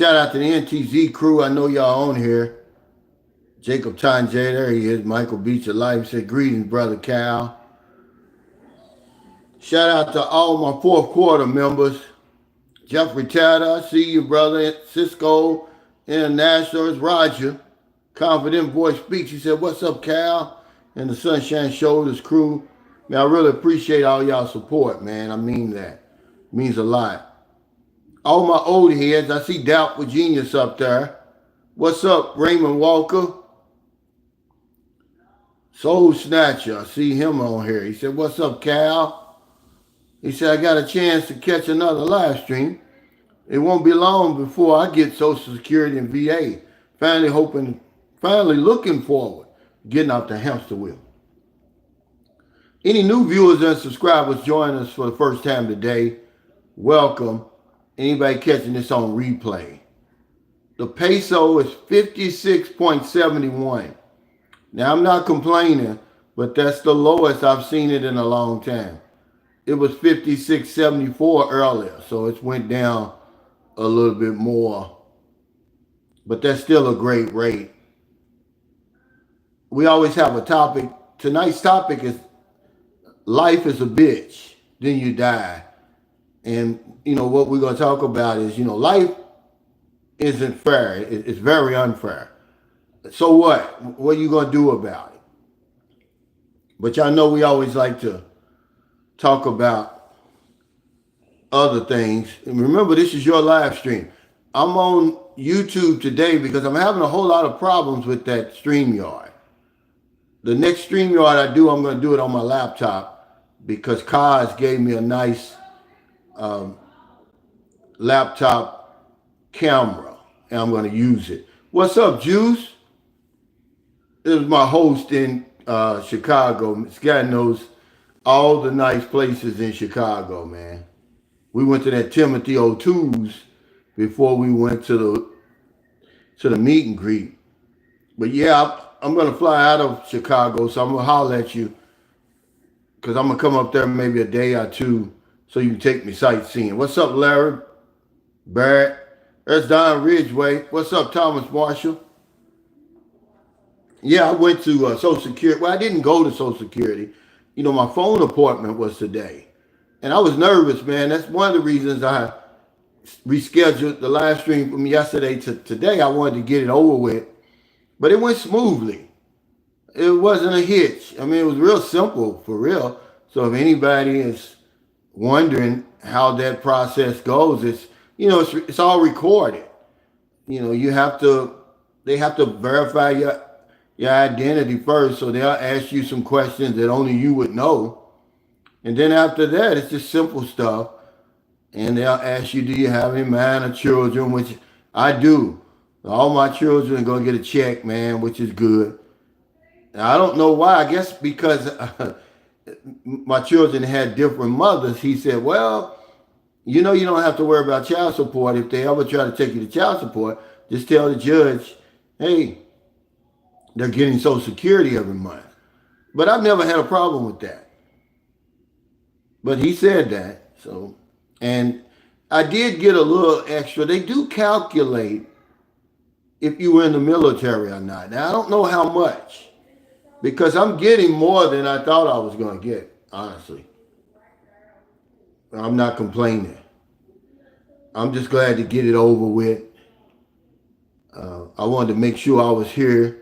Shout out to the NTZ crew. I know y'all on here. Jacob Tanje, there he is. Michael Beach Alive said, greetings, Brother Cal. Shout out to all my fourth quarter members. Jeffrey Tatter, I see you, brother. Cisco International, it's Roger. Confident Voice Speaks. He said, what's up, Cal? And the Sunshine Shoulders crew. Man, I really appreciate all y'all support, man. I mean that. It means a lot. All my old heads, I see Doubt with Genius up there. What's up, Raymond Walker? Soul Snatcher, I see him on here. He said, what's up, Cal? He said, I got a chance to catch another live stream. It won't be long before I get Social Security and VA. Finally looking forward to getting out the hamster wheel. Any new viewers and subscribers joining us for the first time today, welcome. Anybody catching this on replay? The peso is 56.71. Now, I'm not complaining, but that's the lowest I've seen it in a long time. It was 56.74 earlier, so it's went down a little bit more. But that's still a great rate. We always have a topic. Tonight's topic is life is a bitch, then you die. And, what we're going to talk about is, life isn't fair. It's very unfair. So what? What are you going to do about it? But y'all know we always like to talk about other things. And remember, this is your live stream. I'm on YouTube today because I'm having a whole lot of problems with that StreamYard. The next StreamYard I do, I'm going to do it on my laptop because Kaz gave me a nice laptop camera, and I'm going to use it. What's up, Juice? This is my host in Chicago. This guy knows all the nice places in Chicago, man. We went to that Timothy O'Toole's before we went to the meet and greet. But yeah, I'm going to fly out of Chicago, so I'm going to holler at you because I'm going to come up there maybe a day or two so you can take me sightseeing. What's up, Larry? Barrett? There's Don Ridgway. What's up, Thomas Marshall? Yeah, I went to Social Security. Well, I didn't go to Social Security. My phone appointment was today. And I was nervous, man. That's one of the reasons I rescheduled the live stream from yesterday to today. I wanted to get it over with. But it went smoothly. It wasn't a hitch. I mean, it was real simple, for real. So if anybody is wondering how that process goes, it's all recorded. They have to verify your identity first, so they'll ask you some questions that only you would know. And then after that, it's just simple stuff. And they'll ask you, do you have any minor children, which I do. All my children are going to get a check, man, which is good. Now, I don't know why. I guess because my children had different mothers. He said, well, you don't have to worry about child support. If they ever try to take you to child support, just tell the judge, hey, they're getting Social Security every month. But I've never had a problem with that. But he said that. And I did get a little extra. They do calculate if you were in the military or not. Now, I don't know how much, because I'm getting more than I thought I was going to get, honestly. I'm not complaining. I'm just glad to get it over with. I wanted to make sure I was here,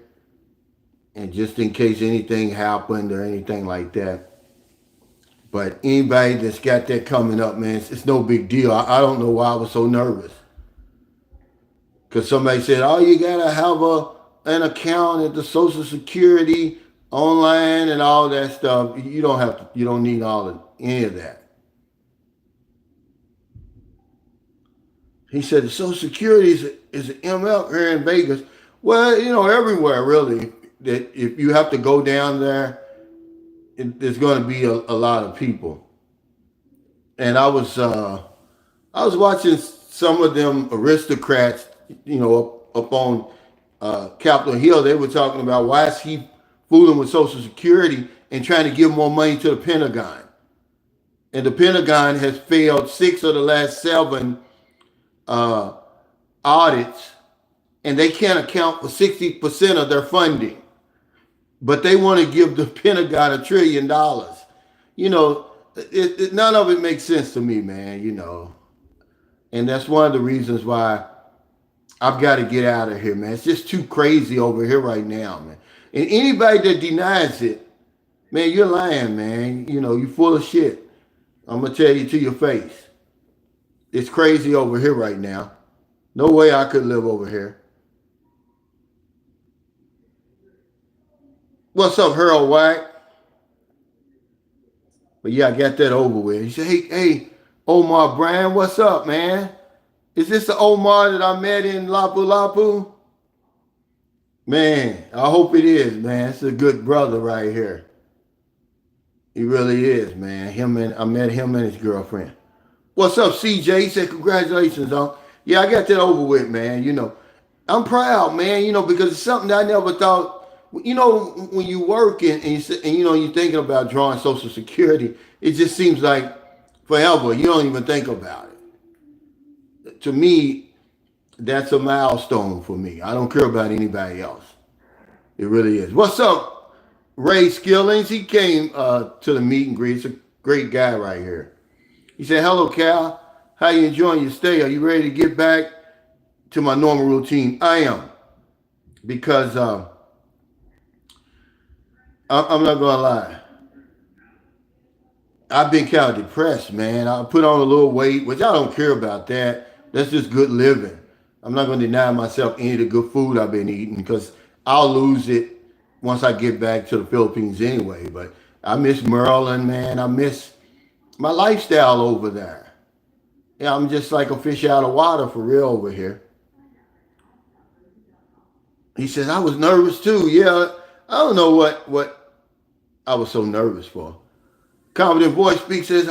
and just in case anything happened or anything like that. But anybody that's got that coming up, man, it's no big deal. I don't know why I was so nervous. Because somebody said, oh, you got to have an account at the Social Security online and all that stuff. You don't need any of that. He said the Social Security is an ML here in Vegas. Well, everywhere really. That if you have to go down there, there's going to be a lot of people. And I was watching some of them aristocrats, up on Capitol Hill. They were talking about why is he fooling with Social Security and trying to give more money to the Pentagon. And the Pentagon has failed 6 of the last 7 audits, and they can't account for 60% of their funding, but they want to give the Pentagon $1 trillion. None of it makes sense to me, man. And that's one of the reasons why I've got to get out of here, man. It's just too crazy over here right now, man. And anybody that denies it, man, you're lying, man. You're full of shit. I'm going to tell you to your face. It's crazy over here right now. No way I could live over here. What's up, Harold White? But yeah, I got that over with. He said, hey, Omar Brand, what's up, man? Is this the Omar that I met in Lapu Lapu? Man, I hope it is, man. It's a good brother right here. He really is, man. I met him and his girlfriend. What's up, CJ? He said, congratulations, on. Yeah, I got that over with, man. I'm proud, man, because it's something that I never thought. When you work and you're thinking about drawing Social Security, it just seems like forever. You don't even think about it. To me, that's a milestone for me. I don't care about anybody else. It really is. What's up, Ray Skillings? He came to the meet and greet. He's a great guy right here. He said, hello, Cal. How you enjoying your stay? Are you ready to get back to my normal routine? I am. Because I'm not going to lie. I've been kind of depressed, man. I put on a little weight, which I don't care about that. That's just good living. I'm not going to deny myself any of the good food I've been eating because I'll lose it once I get back to the Philippines anyway. But I miss Maryland, man. I miss my lifestyle over there. Yeah, I'm just like a fish out of water for real over here. He says, I was nervous too. Yeah, I don't know what I was so nervous for. Confident Voice Speaks says,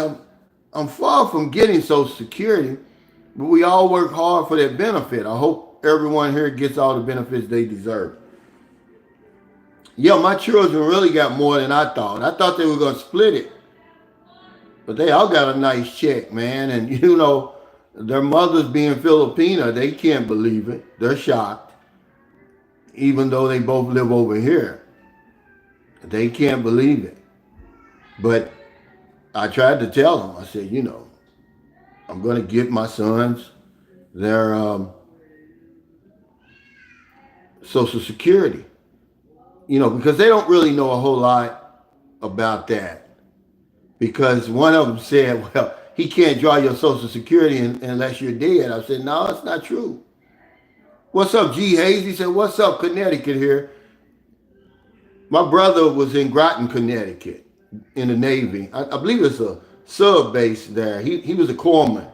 I'm far from getting Social Security, but we all work hard for that benefit. I hope everyone here gets all the benefits they deserve. Yeah, my children really got more than I thought. I thought they were going to split it. But they all got a nice check, man. And, their mothers being Filipina, they can't believe it. They're shocked. Even though they both live over here. They can't believe it. But I tried to tell them. I said, I'm going to get my sons their Social Security. Because they don't really know a whole lot about that. Because one of them said, well, he can't draw your Social Security unless you're dead. I said, no, it's not true. What's up, G. Hayes? He said, what's up, Connecticut here? My brother was in Groton, Connecticut in the Navy. I believe it's a sub base there. He was a corpsman.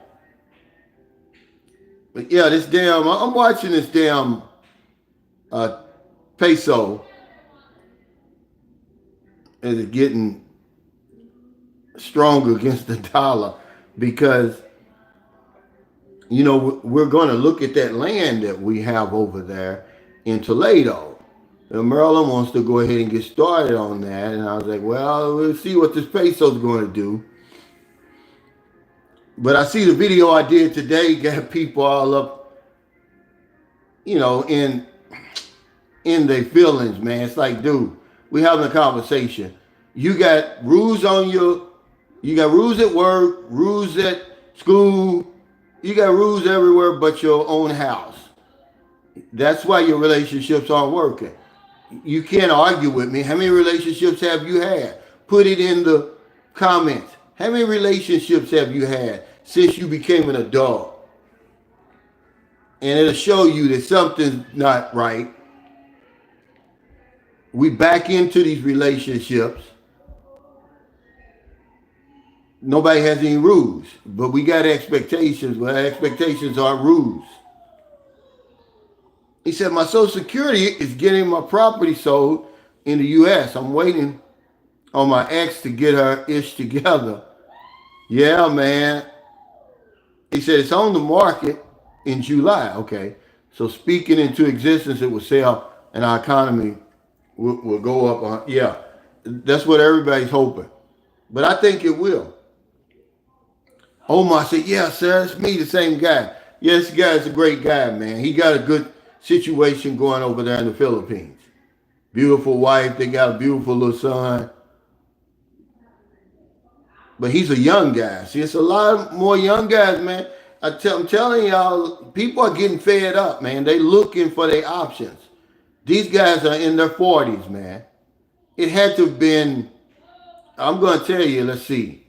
But yeah, I'm watching this damn peso as it's getting stronger against the dollar because, we're going to look at that land that we have over there in Toledo. And Maryland wants to go ahead and get started on that. And I was like, well, we'll see what this peso's going to do. But I see the video I did today got people all up, in their feelings, man. It's like, dude, we having a conversation. You got rules you got rules at work, rules at school. You got rules everywhere but your own house. That's why your relationships aren't working. You can't argue with me. How many relationships have you had? Put it in the comments. How many relationships have you had since you became an adult? And it'll show you that something's not right. We back into these relationships. Nobody has any rules, but we got expectations. Well, expectations aren't rules. He said, my Social Security is getting my property sold in the U.S. I'm waiting on my ex to get her ish together. Yeah, man. He said, it's on the market in July. Okay. So speaking into existence, it will sell and our economy will go up. Yeah, that's what everybody's hoping. But I think it will. Omar said, yeah, sir, it's me, the same guy. Yeah, this guy's a great guy, man. He got a good situation going over there in the Philippines. Beautiful wife. They got a beautiful little son. But he's a young guy. See, it's a lot more young guys, man. I'm telling y'all, people are getting fed up, man. They looking for their options. These guys are in their 40s, man. It had to have been, I'm going to tell you, let's see.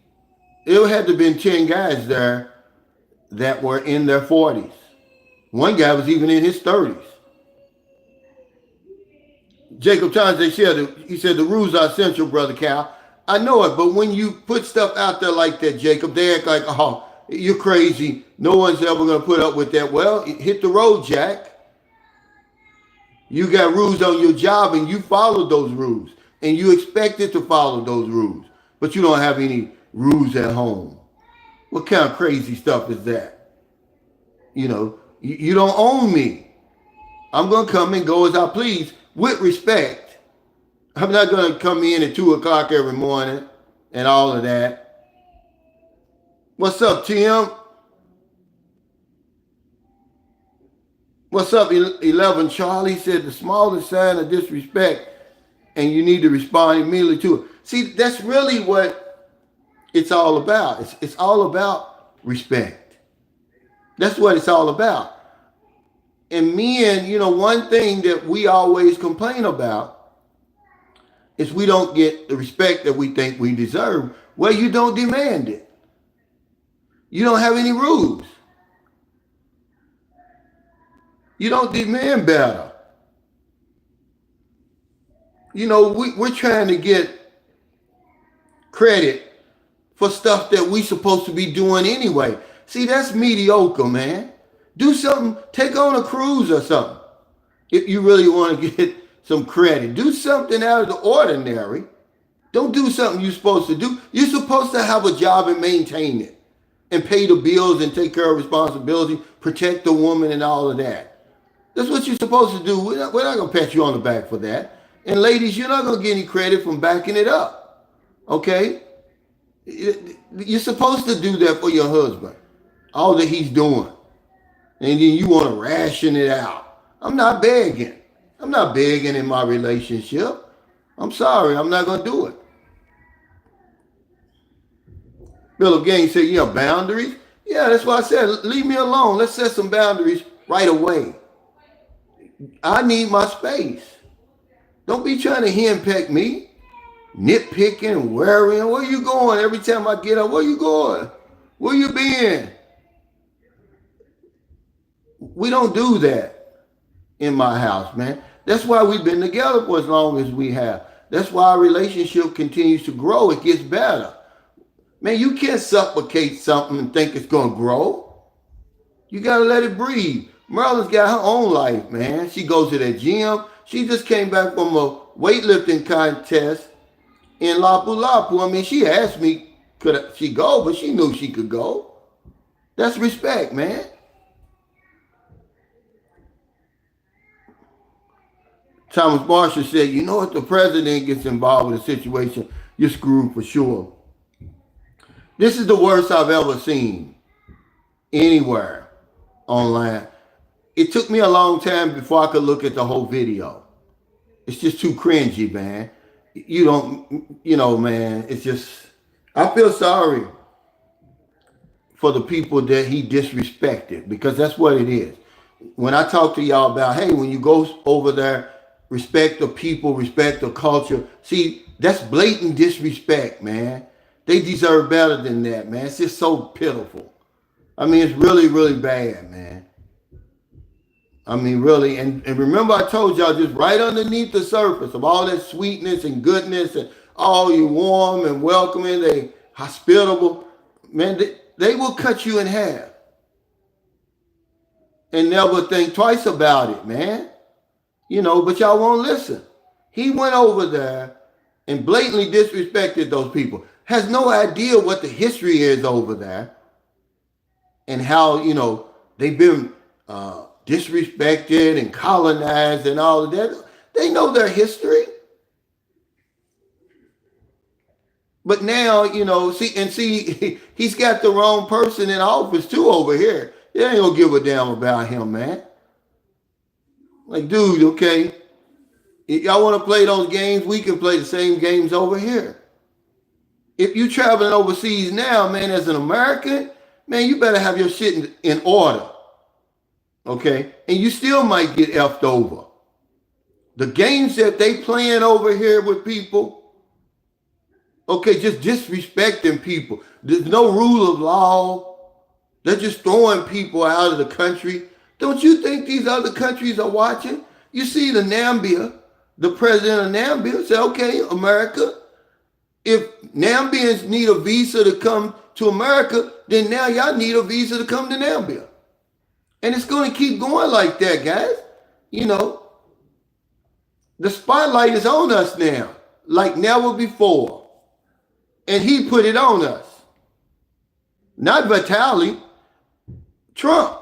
It had to have been 10 guys there that were in their 40s. One guy was even in his 30s. Jacob Thomas, he said, the rules are essential, Brother Cal. I know it, but when you put stuff out there like that, Jacob, they act like, oh, you're crazy. No one's ever going to put up with that. Well, hit the road, Jack. You got rules on your job and you follow those rules. And you expected to follow those rules. But you don't have any rules at home. What kind of crazy stuff is that? You know, you don't own me. I'm going to come and go as I please with respect. I'm not going to come in at 2 o'clock every morning and all of that. What's up, Tim? What's up, 11 Charlie? Said the smallest sign of disrespect and you need to respond immediately to it. See, that's really what it's all about. It's all about respect. That's what it's all about. And men, you know, one thing that we always complain about is we don't get the respect that we think we deserve. Well, you don't demand it. You don't have any rules. You don't demand better. You know, we're trying to get credit for stuff that we supposed to be doing anyway. See, that's mediocre, man. Do something, take on a cruise or something. If you really want to get some credit, do something out of the ordinary. Don't do something you're supposed to do. You're supposed to have a job and maintain it and pay the bills and take care of responsibility, protect the woman and all of that. That's what you're supposed to do. We're not going to pat you on the back for that. And ladies, you're not going to get any credit from backing it up. Okay? You're supposed to do that for your husband. All that he's doing. And then you want to ration it out. I'm not begging. I'm not begging in my relationship. I'm sorry. I'm not going to do it. Philip Gaines said, yeah, boundaries. Yeah, that's why I said, leave me alone. Let's set some boundaries right away. I need my space. Don't be trying to henpeck me. Nitpicking, worrying. Where you going every time I get up? Where you going? Where you been? We don't do that in my house, man. That's why we've been together for as long as we have. That's why our relationship continues to grow. It gets better. Man, you can't supplicate something and think it's going to grow. You got to let it breathe. Merlin's got her own life, man. She goes to the gym. She just came back from a weightlifting contest in Lapu-Lapu. I mean, she asked me, could she go? But she knew she could go. That's respect, man. Thomas Marshall said, you know, if the president gets involved in a situation, you're screwed for sure. This is the worst I've ever seen anywhere online. It took me a long time before I could look at the whole video. It's just too cringy, man. Man, it's just, I feel sorry for the people that he disrespected because that's what it is. When I talk to y'all about, hey, when you go over there, respect the people, respect the culture. See, that's blatant disrespect, man. They deserve better than that, man. It's just so pitiful. I mean, it's really, really bad, man. I mean, really, and remember I told y'all just right underneath the surface of all that sweetness and goodness and all you warm and welcoming, they hospitable, man, they will cut you in half and never think twice about it, man. You know, but y'all won't listen. He went over there and blatantly disrespected those people. Has no idea what the history is over there and how, you know, they've been disrespected and colonized and all of that. They know their history. But now, you know, see, he's got the wrong person in office too over here. They ain't gonna give a damn about him, man. Like, dude, okay, if y'all want to play those games, we can play the same games over here. If you traveling overseas now, man, as an American, man, you better have your shit in order. Okay? And you still might get effed over. The games that they playing over here with people, okay, just disrespecting people. There's no rule of law. They're just throwing people out of the country. Don't you think these other countries are watching? You see the Namibia, the president of Namibia said, okay, America, if Namibians need a visa to come to America, then now y'all need a visa to come to Namibia. And it's going to keep going like that, guys. You know, the spotlight is on us now, like never before. And he put it on us. Not Vitaly, Trump.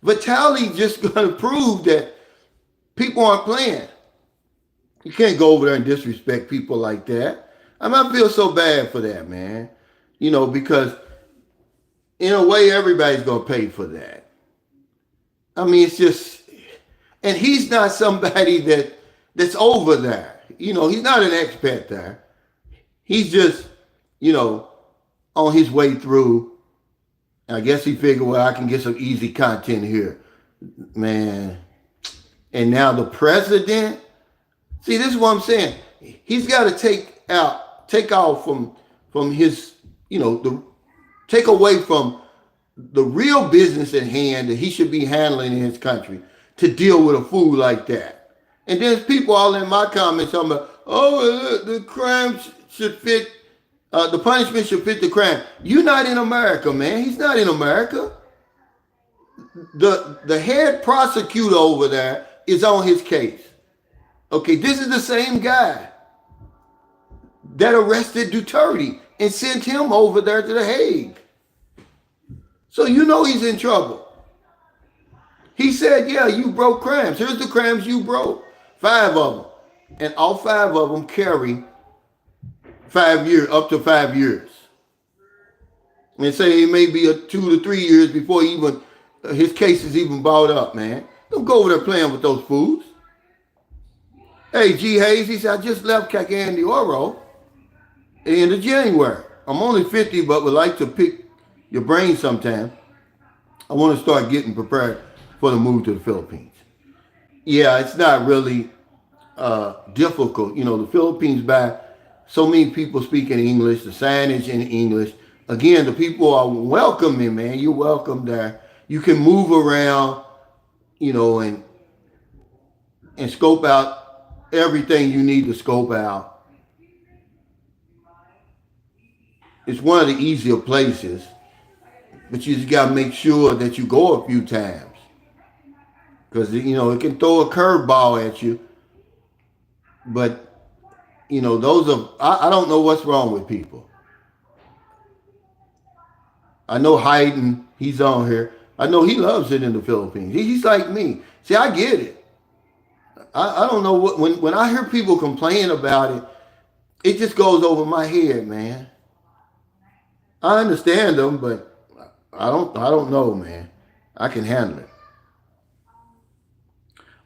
Vitaly just going to prove that people aren't playing. You can't go over there and disrespect people like that. I feel so bad for that, man. You know, because in a way, everybody's going to pay for that. I mean, it's just, and he's not somebody that's over there. You know, he's not an expat there. He's just, you know, on his way through. I guess he figured, well, I can get some easy content here. Man. And now the president, see, this is what I'm saying. He's got to take off from his, you know, take away from the real business at hand that he should be handling in his country to deal with a fool like that. And there's people all in my comments talking about, oh, the crime should fit, the punishment should fit the crime. You're not in America, man. He's not in America. The head prosecutor over there is on his case. Okay, this is the same guy that arrested Duterte and sent him over there to The Hague. So you know he's in trouble. He said, yeah, you broke crimes. Here's the crimes you broke. 5 of them. And all 5 of them carry 5 years, up to 5 years. And say it may be 2 to 3 years before even his case is even brought up, man. Don't go over there playing with those fools. Hey, G. Hayes, he said, I just left Kakandi Oro at the end of January. I'm only 50, but would like to pick your brain sometime. I want to start getting prepared for the move to the Philippines. Yeah, it's not really difficult. You know, the Philippines, by so many people speaking English, the signage in English. Again, the people are welcoming, man. You're welcome there. You can move around, you know, and scope out everything you need to scope out. It's one of the easier places, but you just got to make sure that you go a few times. Because, you know, it can throw a curveball at you. But, you know, I don't know what's wrong with people. I know Hayden, he's on here. I know he loves it in the Philippines. He's like me. See, I get it. I don't know what, when I hear people complain about it, it just goes over my head, man. I understand them, but I don't know, man. I can handle it.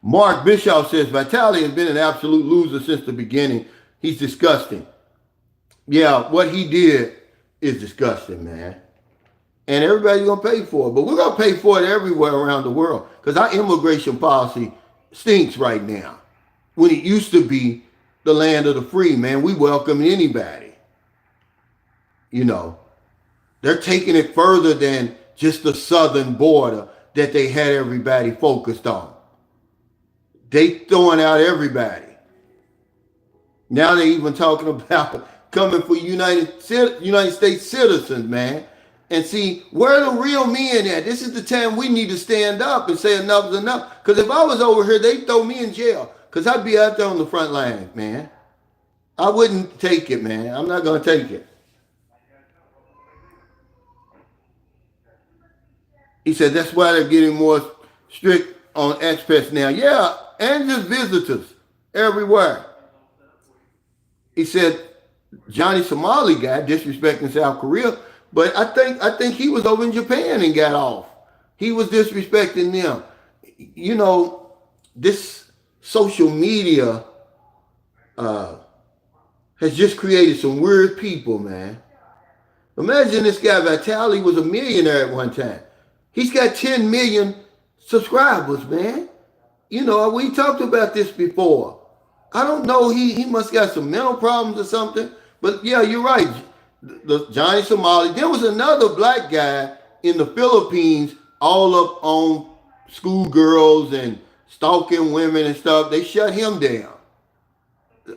Mark Bischoff says, Vitaly has been an absolute loser since the beginning. He's disgusting. Yeah, what he did is disgusting, man. And everybody's going to pay for it. But we're going to pay for it everywhere around the world because our immigration policy stinks right now. When it used to be the land of the free, man, we welcome anybody. You know, they're taking it further than just the southern border that they had everybody focused on. They throwing out everybody. Now they even talking about coming for United States citizens, man. And see, where are the real men at? This is the time we need to stand up and say enough is enough. Because if I was over here, they'd throw me in jail. Because I'd be out there on the front line, man. I wouldn't take it, man. I'm not going to take it. He said that's why they're getting more strict on expats now. Yeah, and just visitors everywhere. He said Johnny Somali guy disrespecting South Korea. But I think he was over in Japan and got off. He was disrespecting them. You know, this social media has just created some weird people, man. Imagine this guy Vitali was a millionaire at one time. He's got 10 million subscribers, man. You know, we talked about this before. I don't know, he must got some mental problems or something. But yeah, you're right. The Johnny Somali. There was another black guy in the Philippines all up on schoolgirls and stalking women and stuff. They shut him down.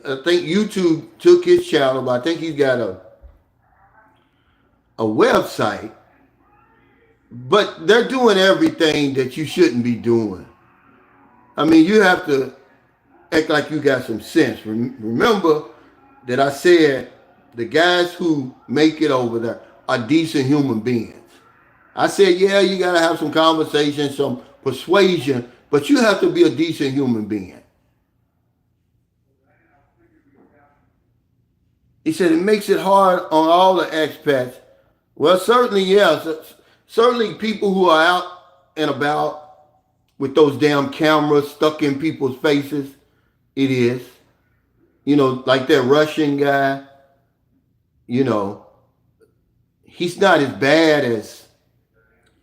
I think YouTube took his channel, but I think he's got a website. But they're doing everything that you shouldn't be doing. I mean, you have to act like you got some sense. Remember that I said the guys who make it over there are decent human beings. I said, yeah, you got to have some conversation, some persuasion, but you have to be a decent human being. He said it makes it hard on all the expats. Well, certainly, yes. Certainly people who are out and about with those damn cameras stuck in people's faces, it is. You know, like that Russian guy, you know, he's not as bad as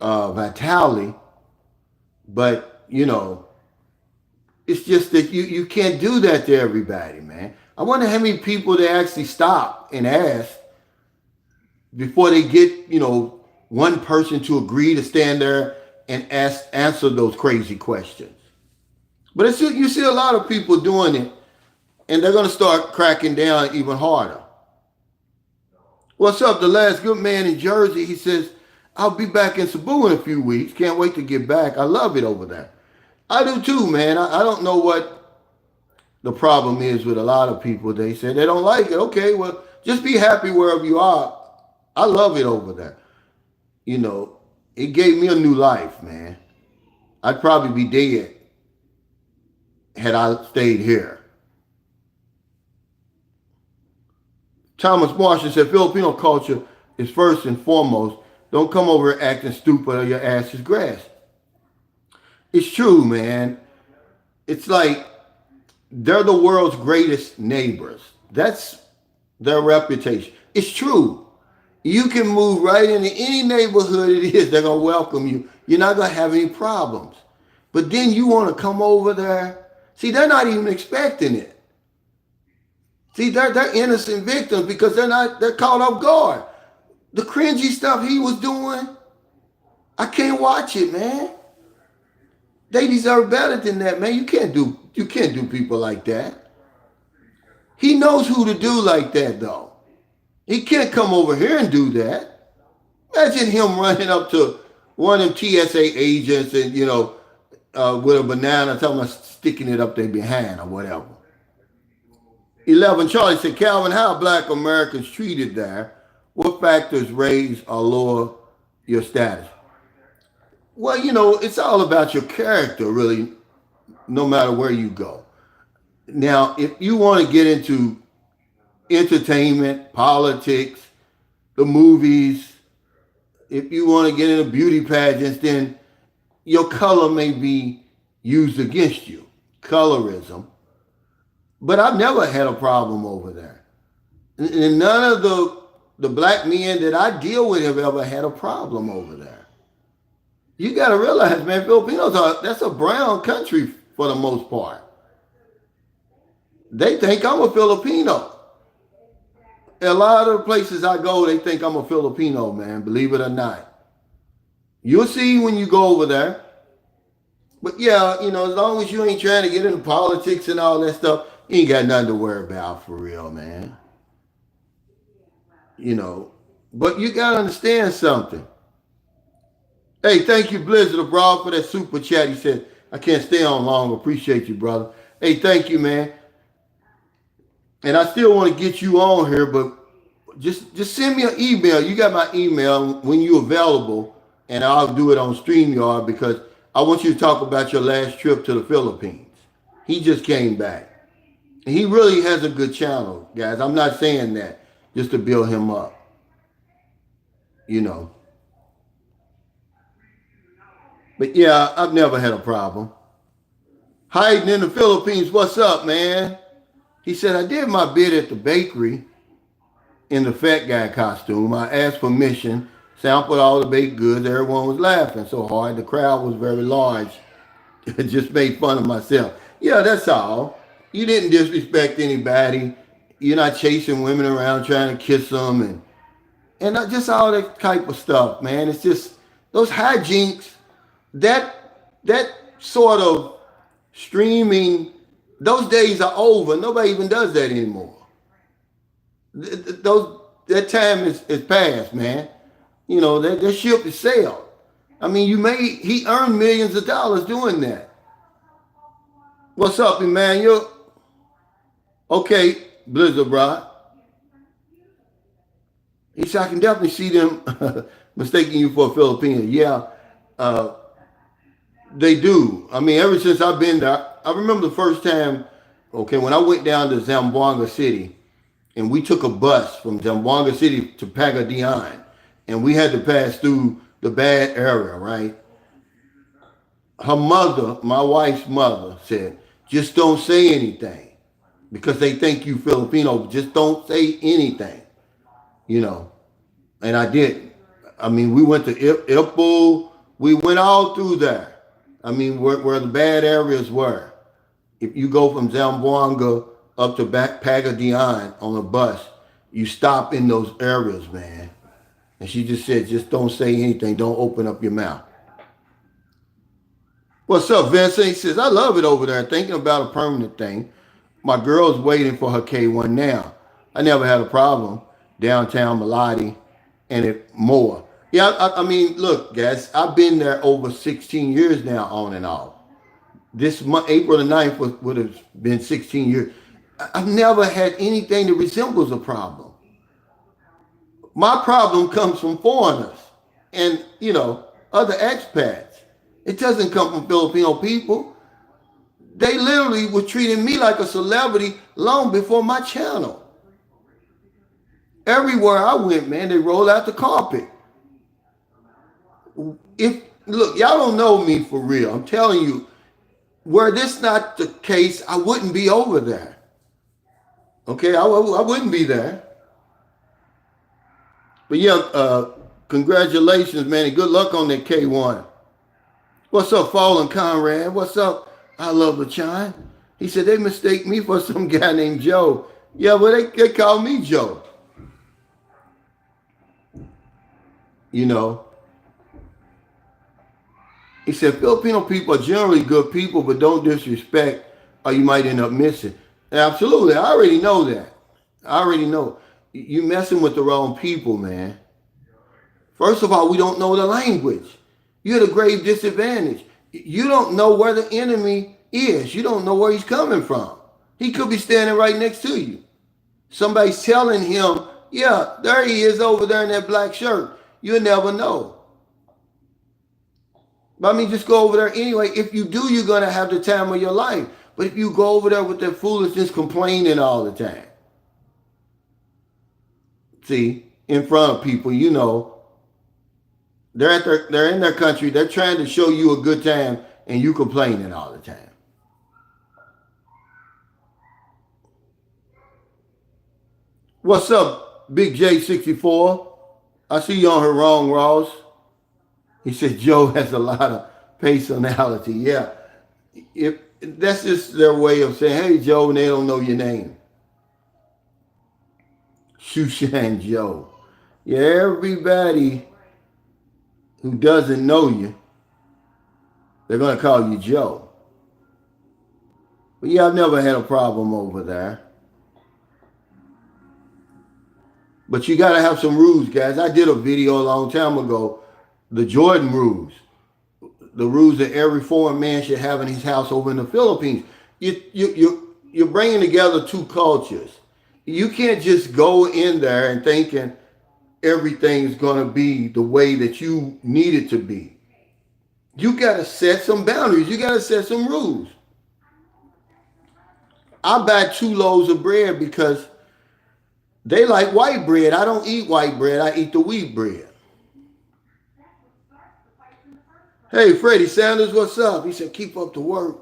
Vitali, but, you know, it's just that you can't do that to everybody, man. I wonder how many people they actually stop and ask before they get, you know, one person to agree to stand there and answer those crazy questions. But you see a lot of people doing it, and they're going to start cracking down even harder. What's up? The last good man in Jersey, he says, I'll be back in Cebu in a few weeks. Can't wait to get back. I love it over there. I do too, man. I don't know what the problem is with a lot of people. They say they don't like it. Okay, well, just be happy wherever you are. I love it over there. You know, it gave me a new life, man. I'd probably be dead had I stayed here. Thomas Marshall said, Filipino culture is first and foremost. Don't come over acting stupid or your ass is grass. It's true, man. It's like they're the world's greatest neighbors. That's their reputation. It's true. You can move right into any neighborhood it is. They're going to welcome you. You're not going to have any problems. But then you want to come over there. See, they're not even expecting it. See, they're innocent victims because they're caught off guard. The cringy stuff he was doing, I can't watch it, man. They deserve better than that, man. You can't do people like that. He knows who to do like that, though. He can't come over here and do that. Imagine him running up to one of them TSA agents and, you know, with a banana, talking about sticking it up their behind or whatever. 11, Charlie said, Calvin, how are black Americans treated there? What factors raise or lower your status? Well, you know, it's all about your character, really, no matter where you go. Now, if you want to get into entertainment, politics, the movies, if you want to get into beauty pageants, then your color may be used against you. Colorism. But I've never had a problem over there. And none of the black men that I deal with have ever had a problem over there. You got to realize, man, Filipinos that's a brown country for the most part. They think I'm a Filipino. A lot of the places I go, they think I'm a Filipino, man, believe it or not. You'll see when you go over there. But yeah, you know, as long as you ain't trying to get into politics and all that stuff, you ain't got nothing to worry about for real, man. You know, but you got to understand something. Hey, thank you, Blizzard Abroad, for that super chat. He said, I can't stay on long. Appreciate you, brother. Hey, thank you, man. And I still want to get you on here, but just send me an email. You got my email when you're available, and I'll do it on StreamYard because I want you to talk about your last trip to the Philippines. He just came back. And he really has a good channel, guys. I'm not saying that just to build him up. You know. But yeah, I've never had a problem. Hiding in the Philippines, what's up, man? He said, I did my bid at the bakery in the fat guy costume. I asked permission, sampled all the baked goods. Everyone was laughing so hard. The crowd was very large. Just made fun of myself. Yeah, that's all. You didn't disrespect anybody. You're not chasing women around trying to kiss them and just all that type of stuff, man. It's just those hijinks, that sort of streaming, those days are over. Nobody even does that anymore. Those that time is past, man. You know, that ship is sailed. I mean, he earned millions of dollars doing that. What's up, Emmanuel? Okay, Blizzard Rod. He said, I can definitely see them mistaking you for a Filipino. Yeah, they do. I mean, ever since I've been there, I remember the first time, okay, when I went down to Zamboanga City, and we took a bus from Zamboanga City to Pagadian, and we had to pass through the bad area, right? Her mother, my wife's mother, said, just don't say anything because they think you Filipino. Just don't say anything, you know. And I didn't. I mean, we went to Ipoh. We went all through there. I mean, where the bad areas were. If you go from Zamboanga up to Pagadian on a bus, you stop in those areas, man. And she just said, just don't say anything. Don't open up your mouth. What's up, Vincent? He says, I love it over there. Thinking about a permanent thing. My girl's waiting for her K1 now. I never had a problem. Downtown Maladi and it more. Yeah, I mean, look, guys, I've been there over 16 years now, on and off. This month, April the 9th would have been 16 years. I've never had anything that resembles a problem. My problem comes from foreigners and, you know, other expats. It doesn't come from Filipino people. They literally were treating me like a celebrity long before my channel. Everywhere I went, man, they rolled out the carpet. Look, y'all don't know me for real. I'm telling you, were this not the case, I wouldn't be over there. Okay, I wouldn't be there. But yeah, congratulations, man, and good luck on that K1. What's up, Fallen Conrad? What's up? I love LaChine. He said they mistake me for some guy named Joe. Yeah, well, they call me Joe. You know. He said Filipino people are generally good people, but don't disrespect or you might end up missing. Absolutely. I already know that. I already know. You messing with the wrong people, man. First of all, we don't know the language. You're at a grave disadvantage. You don't know where the enemy is. You don't know where he's coming from. He could be standing right next to you. Somebody's telling him, yeah, there he is over there in that black shirt. You'll never know. But I mean, just go over there anyway. If you do, you're going to have the time of your life. But if you go over there with that foolishness, complaining all the time, see, in front of people, you know, they're in their country. They're trying to show you a good time, and you complaining all the time. What's up, Big J64? I see you on her wrong, Ross. He said Joe has a lot of personality. Yeah, if that's just their way of saying, "Hey, Joe," and they don't know your name. Shushan Joe. Yeah, everybody who doesn't know you, they're going to call you Joe. But yeah, I've never had a problem over there. But you got to have some rules, guys. I did a video a long time ago, the Jordan rules, the rules that every foreign man should have in his house over in the Philippines. You're bringing together two cultures. You can't just go in there and thinking everything's going to be the way that you need it to be. You got to set some boundaries. You got to set some rules. I buy 2 loaves of bread because they like white bread. I don't eat white bread. I eat the wheat bread. Hey, Freddie Sanders, what's up? He said, keep up the work.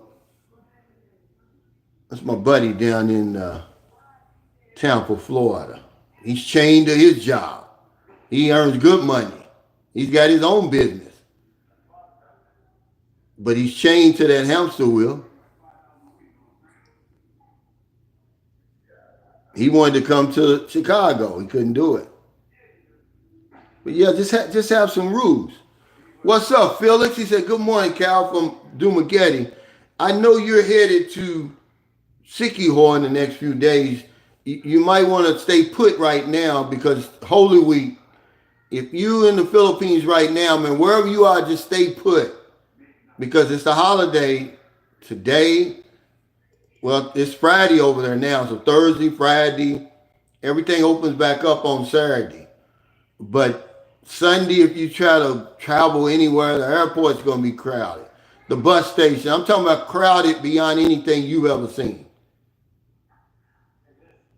That's my buddy down in Tampa, Florida. He's chained to his job. He earns good money. He's got his own business. But he's chained to that hamster wheel. He wanted to come to Chicago. He couldn't do it. But yeah, just have some rules. What's up, Felix? He said, good morning, Cal from Dumagetti. I know you're headed to Sikihor in the next few days. You might want to stay put right now because Holy Week, if you in the Philippines right now, man, wherever you are, just stay put because it's a holiday today. Well, it's Friday over there now, so Thursday, Friday, everything opens back up on Saturday. But Sunday, if you try to travel anywhere, the airport's going to be crowded. The bus station, I'm talking about crowded beyond anything you've ever seen.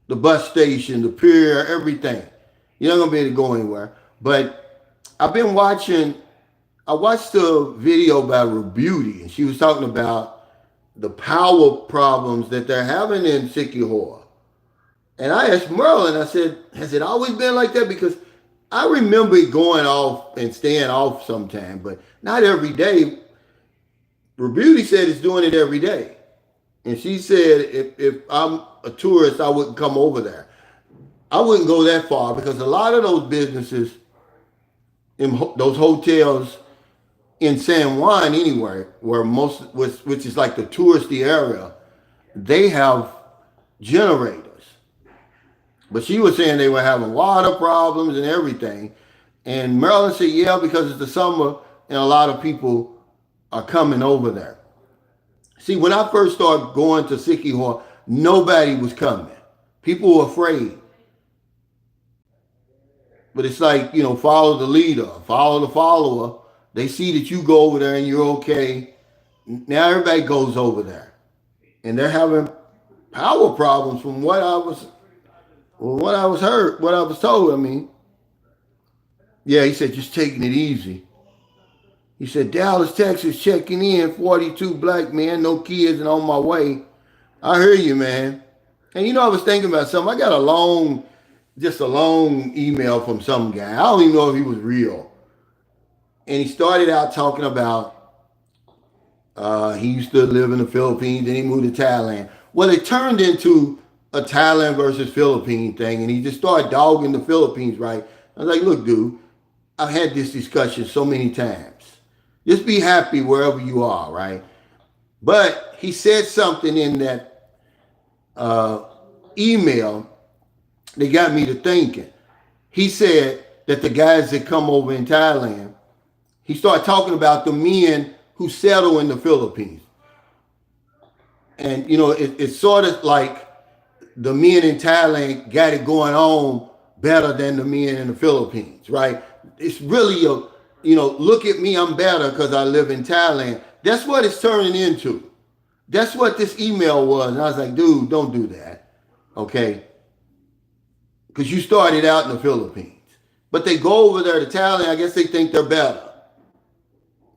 The bus station, the pier, everything. You're not going to be able to go anywhere. But I've been watching, I watched a video by Beauty, and she was talking about the power problems that they're having in Sikihor. And I asked Merlin, I said, has it always been like that? Because I remember it going off and staying off sometime, but not every day. Beauty said it's doing it every day. And she said, if I'm a tourist, I wouldn't come over there. I wouldn't go that far because a lot of those businesses, in those hotels in San Juan anywhere, which is like the touristy area, they have generators. But she was saying they were having water problems and everything. And Maryland said, yeah, because it's the summer and a lot of people are coming over there. See, when I first started going to Sikihor, nobody was coming. People were afraid. But it's like, follow the leader, follow the follower. They see that you go over there and you're okay. Now everybody goes over there. And they're having power problems from what I was told. I mean, yeah, he said, just taking it easy. He said, Dallas, Texas, checking in, 42 black men, no kids, and on my way. I hear you, man. And I was thinking about something. I got a long email from some guy. I don't even know if he was real. And he started out talking about he used to live in the Philippines, then he moved to Thailand. Well, it turned into a Thailand versus Philippine thing, and he just started dogging the Philippines, right? I was like, look, dude, I've had this discussion so many times. Just be happy wherever you are, right? But he said something in that email that got me to thinking. He said that the guys that come over in Thailand, he started talking about the men who settle in the Philippines. And, it's sort of like the men in Thailand got it going on better than the men in the Philippines, right? It's really look at me, I'm better because I live in Thailand. That's what it's turning into. That's what this email was. And I was like, dude, don't do that. Okay? Because you started out in the Philippines. But they go over there to Thailand, I guess they think they're better.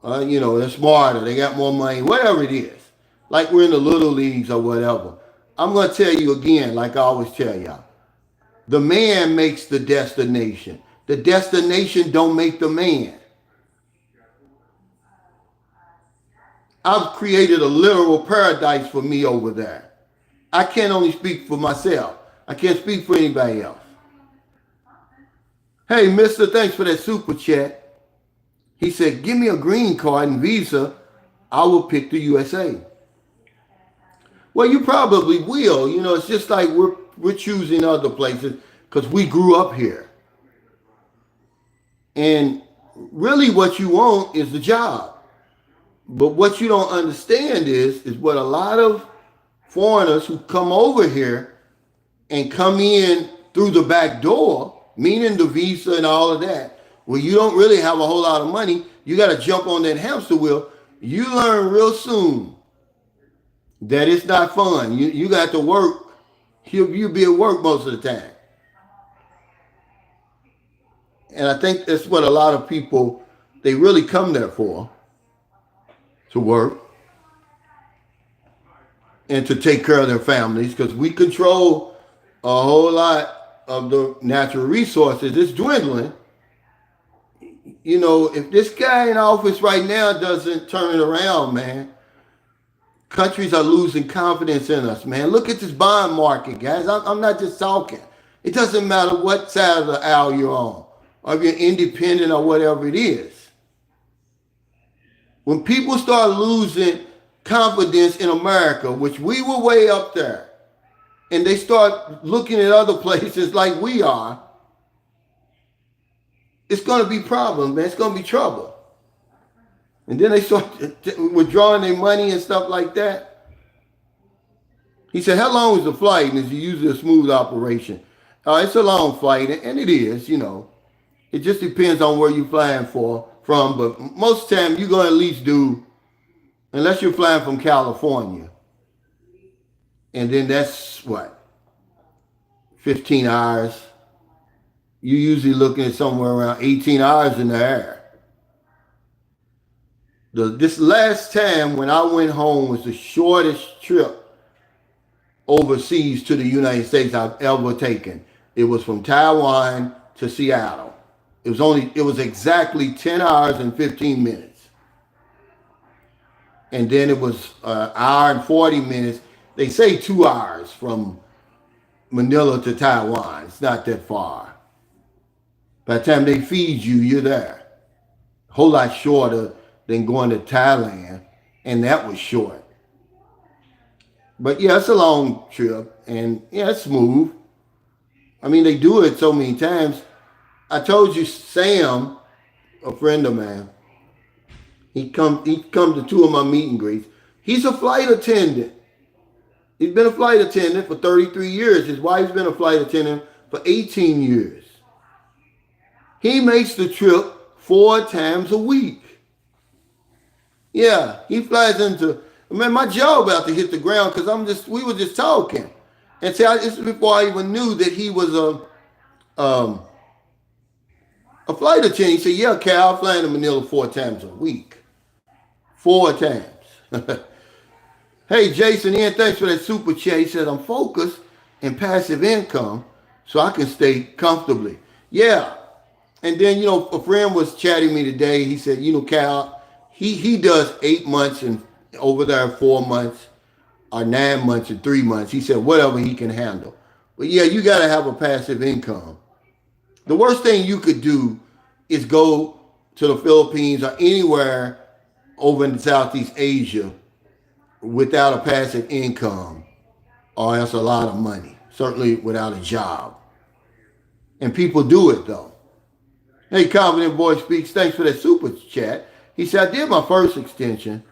They're smarter, they got more money, whatever it is. Like we're in the little leagues or whatever. I'm going to tell you again, like I always tell y'all. The man makes the destination. The destination don't make the man. I've created a literal paradise for me over there. I can't only speak for myself. I can't speak for anybody else. Hey, mister, thanks for that super chat. He said, give me a green card and visa. I will pick the USA. Well, you probably will. It's just like we're choosing other places because we grew up here. And really what you want is the job. But what you don't understand is what a lot of foreigners who come over here and come in through the back door, meaning the visa and all of that, where you don't really have a whole lot of money, you got to jump on that hamster wheel. You learn real soon that it's not fun. You got to work. You'll be at work most of the time. And I think that's what a lot of people, they really come there for. to work and to take care of their families, because we control a whole lot of the natural resources. It's dwindling. You know, if this guy in office right now doesn't turn it around, man, countries are losing confidence in us, man. Look at this bond market, guys. I'm not just talking. It doesn't matter what side of the aisle you're on, or if you're independent or whatever it is. When people start losing confidence in America, which we were way up there, and they start looking at other places like we are, it's going to be problems, man. It's going to be trouble. And then they start withdrawing their money and stuff like that. He said, how long is the flight? And is it usually a smooth operation? It's a long flight, and it is, you know. It just depends on where you're flying from, but most of the time you're going to at least do, unless you're flying from California, and then that's what, 15 hours. You're usually looking at somewhere around 18 hours in the air. This last time when I went home was the shortest trip overseas to the United States I've ever taken. It was from Taiwan to Seattle. It was exactly 10 hours and 15 minutes. And then it was an hour and 40 minutes. They say 2 hours from Manila to Taiwan. It's not that far. By the time they feed you, you're there. A whole lot shorter than going to Thailand, and that was short. But yeah, it's a long trip, and yeah, it's smooth. I mean, they do it so many times. I told you, Sam, a friend of mine, he come to 2 of my meet and greets. He's a flight attendant. He's been a flight attendant for 33 years. His wife's been a flight attendant for 18 years. He makes the trip 4 times a week. Yeah, he flies into, man, my jaw about to hit the ground because we were just talking. And see, this is before I even knew that he was a flight attendant. He said, yeah, Cal, I fly into Manila 4 times a week. 4 times. Hey, Jason, Ian, thanks for that super chat. He said, I'm focused in passive income so I can stay comfortably. Yeah. And then, you know, a friend was chatting me today. He said, you know, Cal, he does 8 months and over there 4 months or 9 months and 3 months. He said, whatever he can handle. But yeah, you got to have a passive income. The worst thing you could do is go to the Philippines or anywhere over in Southeast Asia without a passive income, or else a lot of money, certainly without a job. And people do it though. Hey, Confident Boy Speaks, thanks for that super chat. He said, I did my first extension.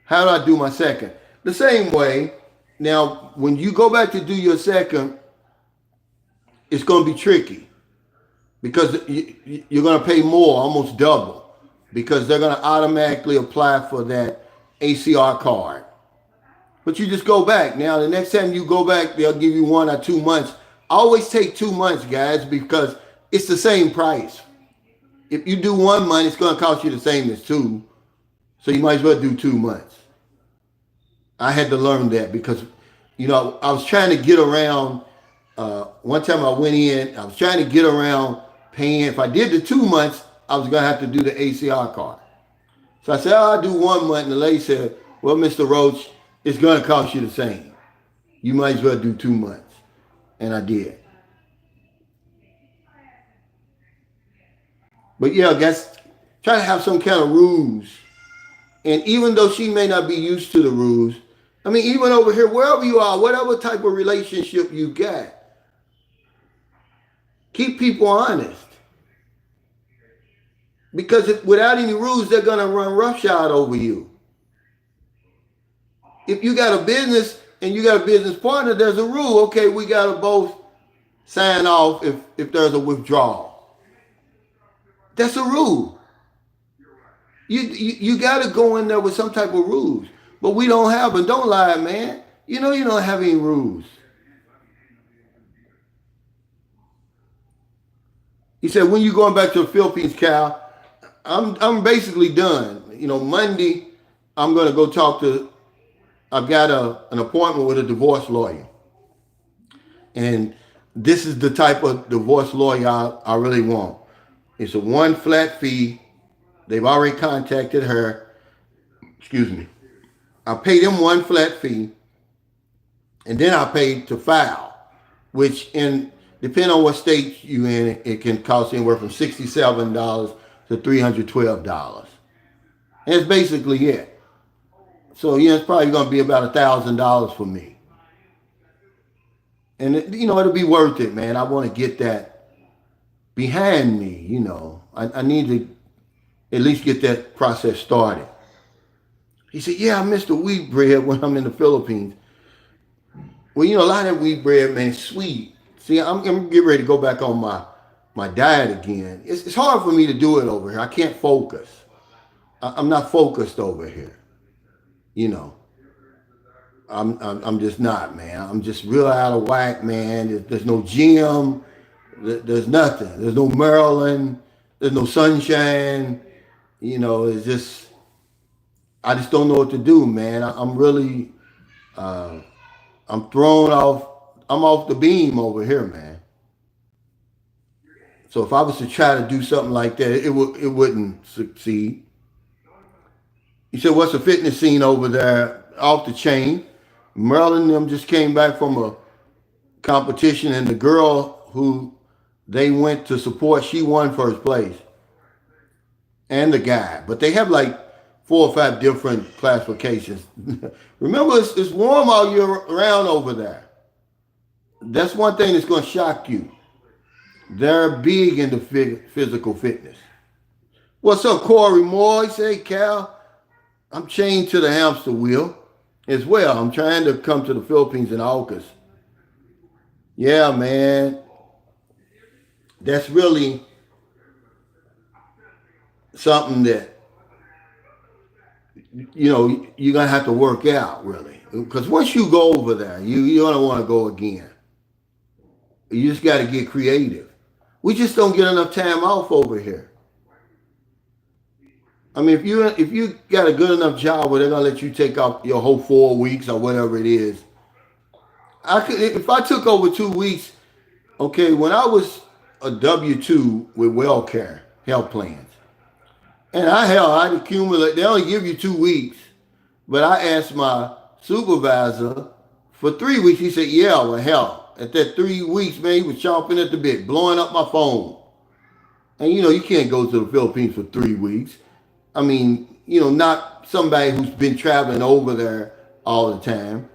How do I do my second? The same way. Now, when you go back to do your second, it's going to be tricky because you're going to pay more, almost double, because they're going to automatically apply for that ACR card. But you just go back. Now, the next time you go back, they'll give you 1 or 2 months. Always take 2 months, guys, because it's the same price. If you do 1 month, it's going to cost you the same as 2. So you might as well do 2 months. I had to learn that because, you know, I was trying to get around. One time I went in, I was trying to get around paying. If I did the 2 months, I was going to have to do the ACR card. So I said, I'll do 1 month. And the lady said, well, Mr. Roach, it's going to cost you the same. You might as well do 2 months. And I did. But yeah, guys, try to have some kind of rules. And even though she may not be used to the rules, I mean, even over here, wherever you are, whatever type of relationship you got, keep people honest. Because without any rules, they're going to run roughshod over you. If you got a business and you got a business partner, there's a rule. Okay, we got to both sign off if there's a withdrawal. That's a rule. You got to go in there with some type of rules. But we don't have them. Don't lie, man. You know you don't have any rules. He said, when you going back to the Philippines, Cal, I'm basically done. You know, Monday, I'm going to go talk to, I've got an appointment with a divorce lawyer. And this is the type of divorce lawyer I really want. It's a one flat fee. They've already contacted her. Excuse me. I pay them one flat fee, and then I pay to file, which depending on what state you're in, it can cost anywhere from $67 to $312. And it's basically it. So it's probably going to be about $1,000 for me. And it'll be worth it, man. I want to get that behind me. I need to at least get that process started. He said, yeah, I miss the wheat bread when I'm in the Philippines. Well, a lot of that wheat bread, man, is sweet. See, I'm getting ready to go back on my diet again. It's hard for me to do it over here. I can't focus. I'm not focused over here. I'm just not, man. I'm just real out of whack, man. There's no gym. There's nothing. There's no Maryland. There's no sunshine. It's just, I just don't know what to do, man. I'm really, I'm thrown off. I'm off the beam over here, man. So if I was to try to do something like that, it wouldn't succeed. He said, what's the fitness scene over there? Off the chain. Maryland and them just came back from a competition, and the girl who they went to support, she won first place. And the guy. But they have like 4 or 5 different classifications. Remember, it's warm all year round over there. That's one thing that's going to shock you. They're big into physical fitness. What's up, Corey Moore? He said, hey, Cal, I'm chained to the hamster wheel as well. I'm trying to come to the Philippines in August. Yeah, man. That's really something that, you're going to have to work out, really. Because once you go over there, you're going to want to go again. You just got to get creative. We just don't get enough time off over here. I mean, if you got a good enough job where they're going to let you take off your whole 4 weeks or whatever it is, if I took over 2 weeks, okay, when I was a W-2 with WellCare health plans, and I'd accumulate, they only give you 2 weeks, but I asked my supervisor for 3 weeks. He said, yeah, well, hell, at that 3 weeks, man, he was chomping at the bit, blowing up my phone. And, you can't go to the Philippines for 3 weeks. I mean, not somebody who's been traveling over there all the time.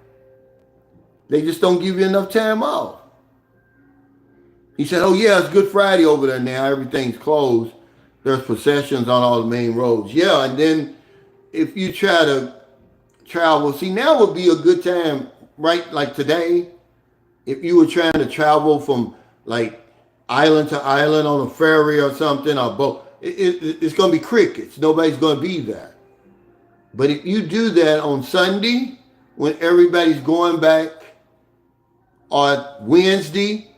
They just don't give you enough time off. He said, oh, yeah, it's Good Friday over there now. Everything's closed. There's processions on all the main roads. Yeah, and then if you try to travel, see, now would be a good time, right? Like today, if you were trying to travel from like island to island on a ferry or something, or boat, it's going to be crickets. Nobody's going to be there. But if you do that on Sunday, when everybody's going back, or Wednesday,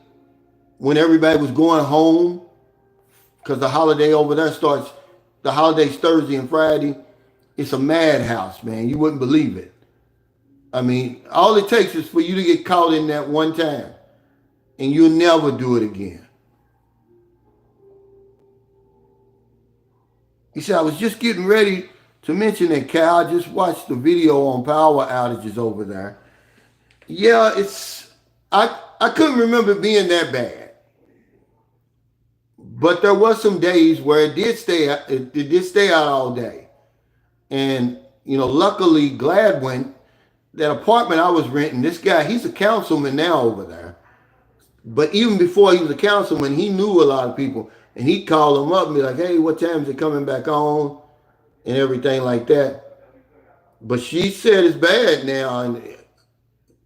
when everybody was going home, because the holiday over there starts, the holiday's Thursday and Friday, it's a madhouse, man. You wouldn't believe it. I mean, all it takes is for you to get caught in that one time, and you'll never do it again. He said, I was just getting ready to mention that, Cal. I just watched the video on power outages over there. Yeah, I couldn't remember it being that bad. But there was some days where it did stay out all day. And, luckily Gladwin, that apartment I was renting, this guy, he's a councilman now over there. But even before he was a councilman, he knew a lot of people. And he'd call them up and be like, hey, what time is it coming back on? And everything like that. But she said it's bad now.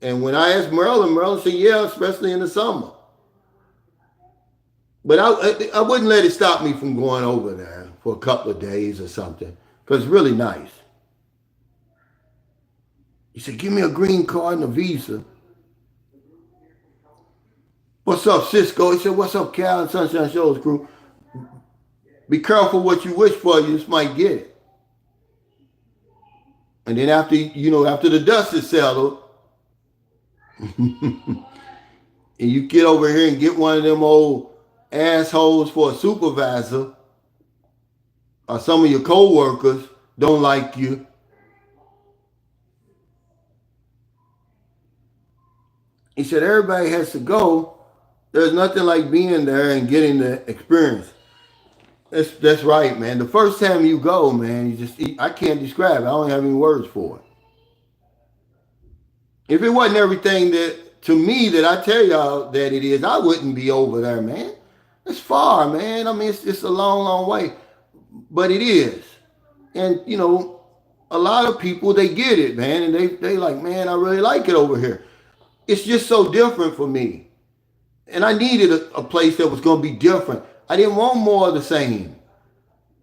And when I asked Maryland said, yeah, especially in the summer. But I wouldn't let it stop me from going over there for a couple of days or something. Because it's really nice. He said, give me a green card and a visa. What's up, Cisco? He said, what's up, Cal and Sunshine Shows crew? Be careful what you wish for. You just might get it. And then after the dust is settled, and you get over here and get one of them old assholes for a supervisor, or some of your co-workers don't like you. He said, everybody has to go. There's nothing like being there and getting the experience. That's right, man. The first time you go, man, I can't describe it. I don't have any words for it. If it wasn't everything that, to me, that I tell y'all that it is, I wouldn't be over there, man. It's far, man. I mean, it's a long, long way. But it is. And, a lot of people, they get it, man. And they like, man, I really like it over here. It's just so different for me. And I needed a place that was going to be different. I didn't want more of the same.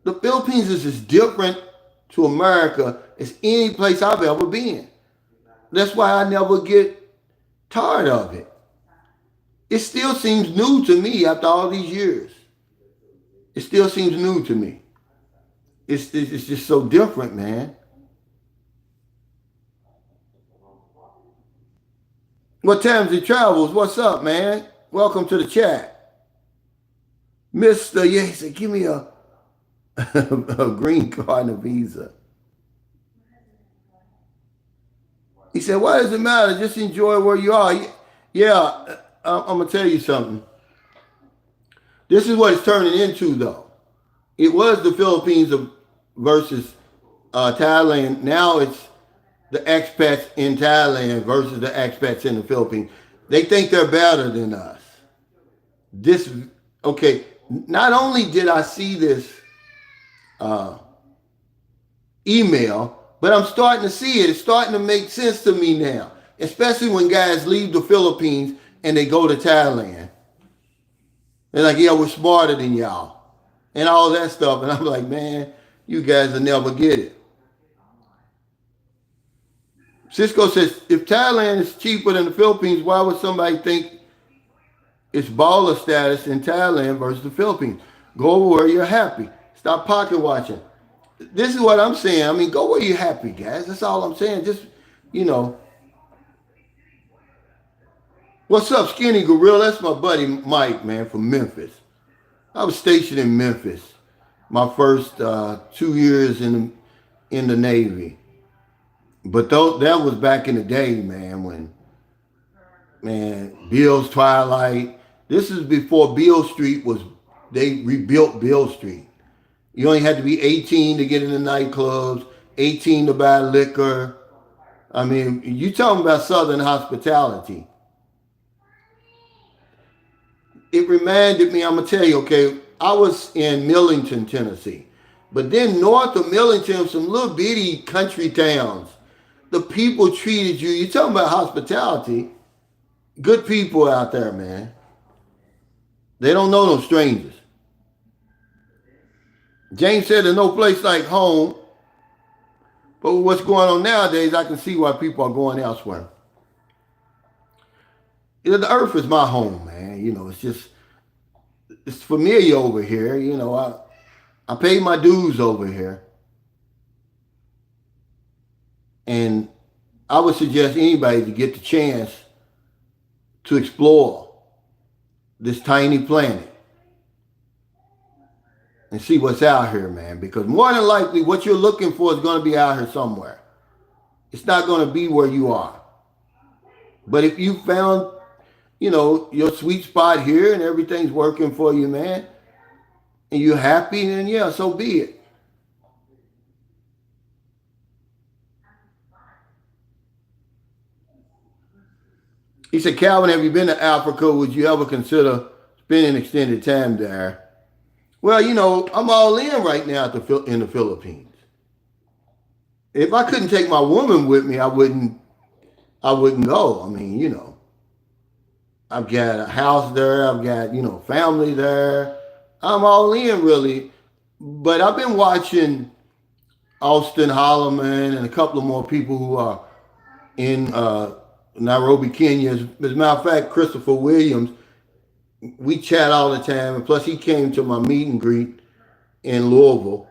The Philippines is as different to America as any place I've ever been. That's why I never get tired of it. It still seems new to me after all these years. It still seems new to me. It's just so different, man. What times he travels? What's up, man? Welcome to the chat. Mr. Yeah, he said, give me a green card and a visa. He said, why does it matter? Just enjoy where you are. Yeah, I'm going to tell you something. This is what it's turning into, though. It was the Philippines versus Thailand. Now it's the expats in Thailand versus the expats in the Philippines. They think they're better than us. Not only did I see this email, but I'm starting to see it. It's starting to make sense to me now, especially when guys leave the Philippines and they go to Thailand. They're like, yeah, we're smarter than y'all and all that stuff. And I'm like, man, you guys will never get it. Cisco says, if Thailand is cheaper than the Philippines, why would somebody think it's baller status in Thailand versus the Philippines? Go over where you're happy. Stop pocket watching. This is what I'm saying. I mean, go where you're happy, guys. That's all I'm saying. Just, What's up, Skinny Gorilla? That's my buddy Mike, man, from Memphis. I was stationed in Memphis my first 2 years in the Navy. But that was back in the day, man, when, Bill's Twilight. This is before Beale Street they rebuilt Beale Street. You only had to be 18 to get in the nightclubs, 18 to buy liquor. I mean, you talking about Southern hospitality. It reminded me, I'm going to tell you, okay, I was in Millington, Tennessee. But then north of Millington, some little bitty country towns. The people treated you, you're talking about hospitality, good people out there, man. They don't know no strangers. James said there's no place like home. But with what's going on nowadays, I can see why people are going elsewhere. The earth is my home, man. It's familiar over here. I pay my dues over here. And I would suggest anybody to get the chance to explore this tiny planet and see what's out here, man. Because more than likely, what you're looking for is going to be out here somewhere. It's not going to be where you are. But if you found, your sweet spot here and everything's working for you, man, and you're happy, then yeah, so be it. He said, Calvin, have you been to Africa? Would you ever consider spending extended time there? Well, I'm all in right now in the Philippines. If I couldn't take my woman with me, I wouldn't go. I mean, I've got a house there. I've got, family there. I'm all in, really. But I've been watching Austin Holloman and a couple of more people who are in Nairobi, Kenya. As a matter of fact, Christopher Williams, we chat all the time. And plus, he came to my meet and greet in Louisville.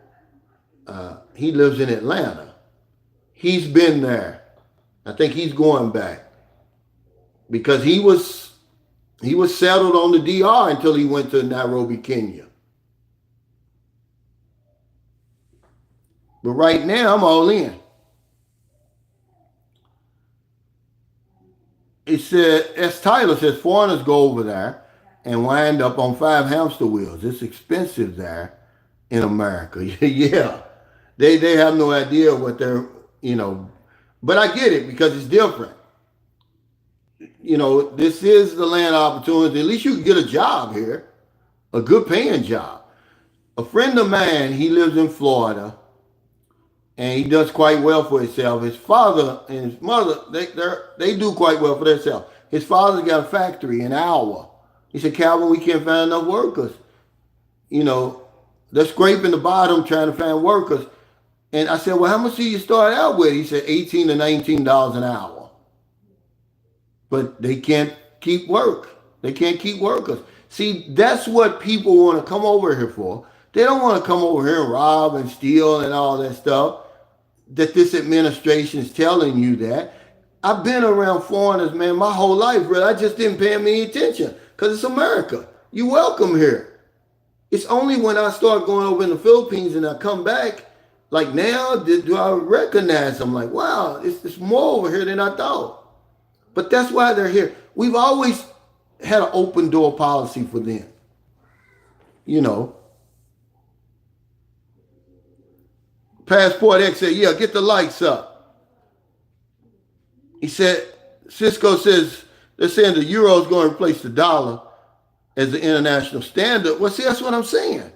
He lives in Atlanta. he's been there. I think he's going back because he was settled on the DR until he went to Nairobi, Kenya. But right now, I'm all in. It said, as Tyler says, foreigners go over there and wind up on 5 hamster wheels. It's expensive there in America. Yeah. They have no idea what they're, but I get it because it's different. This is the land of opportunity. At least you can get a job here, a good paying job. A friend of mine, he lives in Florida, and he does quite well for himself. His father and his mother, they do quite well for themselves. His father's got a factory in Iowa. He said, Calvin, we can't find enough workers. They're scraping the bottom trying to find workers. And I said, well, how much do you start out with? He said, $18 to $19 an hour. But they can't keep work. They can't keep workers. See, that's what people want to come over here for. They don't want to come over here and rob and steal and all that stuff that this administration is telling you that. I've been around foreigners, man, my whole life, really. I just didn't pay them any attention because it's America. You're welcome here. It's only when I start going over in the Philippines and I come back, like now, do I recognize them? Like, wow, it's more over here than I thought. But that's why they're here. We've always had an open door policy for them. Passport X said, yeah, get the lights up. He said, Cisco says, they're saying the euro is going to replace the dollar as the international standard. Well, see, that's what I'm saying.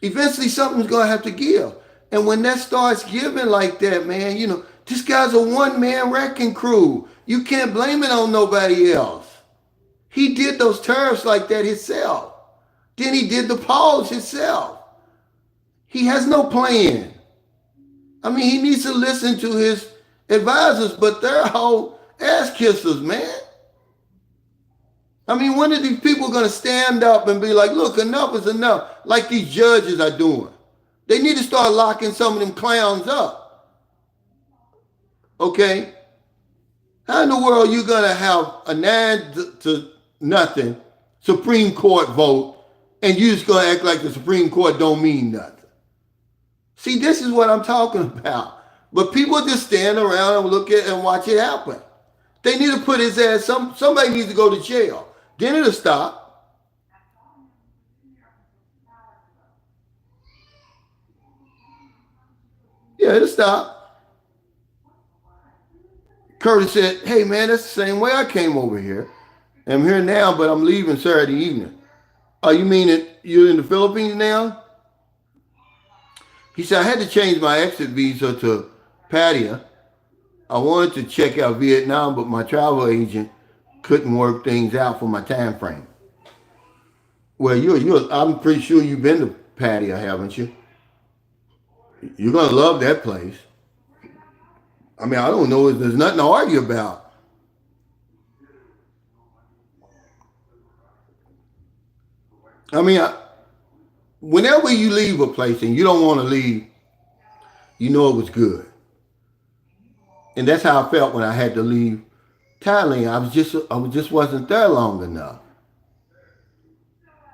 Eventually, something's going to have to give. And when that starts giving like that, man, this guy's a one-man wrecking crew. You can't blame it on nobody else. He did those tariffs like that himself. Then he did the pause himself. He has no plan. I mean, he needs to listen to his advisors, but they're all ass kissers, man. I mean, when are these people going to stand up and be like, look, enough is enough, like these judges are doing? They need to start locking some of them clowns up. Okay? How in the world are you going to have a 9-0 Supreme Court vote and you just going to act like the Supreme Court don't mean nothing? See, this is what I'm talking about. But people just stand around and look at and watch it happen. They need to put his ass, somebody needs to go to jail. Then it'll stop. Yeah, it'll stop. Curtis said, hey man, that's the same way I came over here. I'm here now, but I'm leaving Saturday evening. Oh, you mean that you're in the Philippines now? He said, I had to change my exit visa to Pattaya. I wanted to check out Vietnam, but my travel agent couldn't work things out for my time frame. Well, I'm pretty sure you've been to Pattaya, haven't you? You're going to love that place. I mean, I don't know. There's nothing to argue about. I mean, whenever you leave a place and you don't want to leave, you know it was good. And that's how I felt when I had to leave Thailand. I just wasn't there long enough.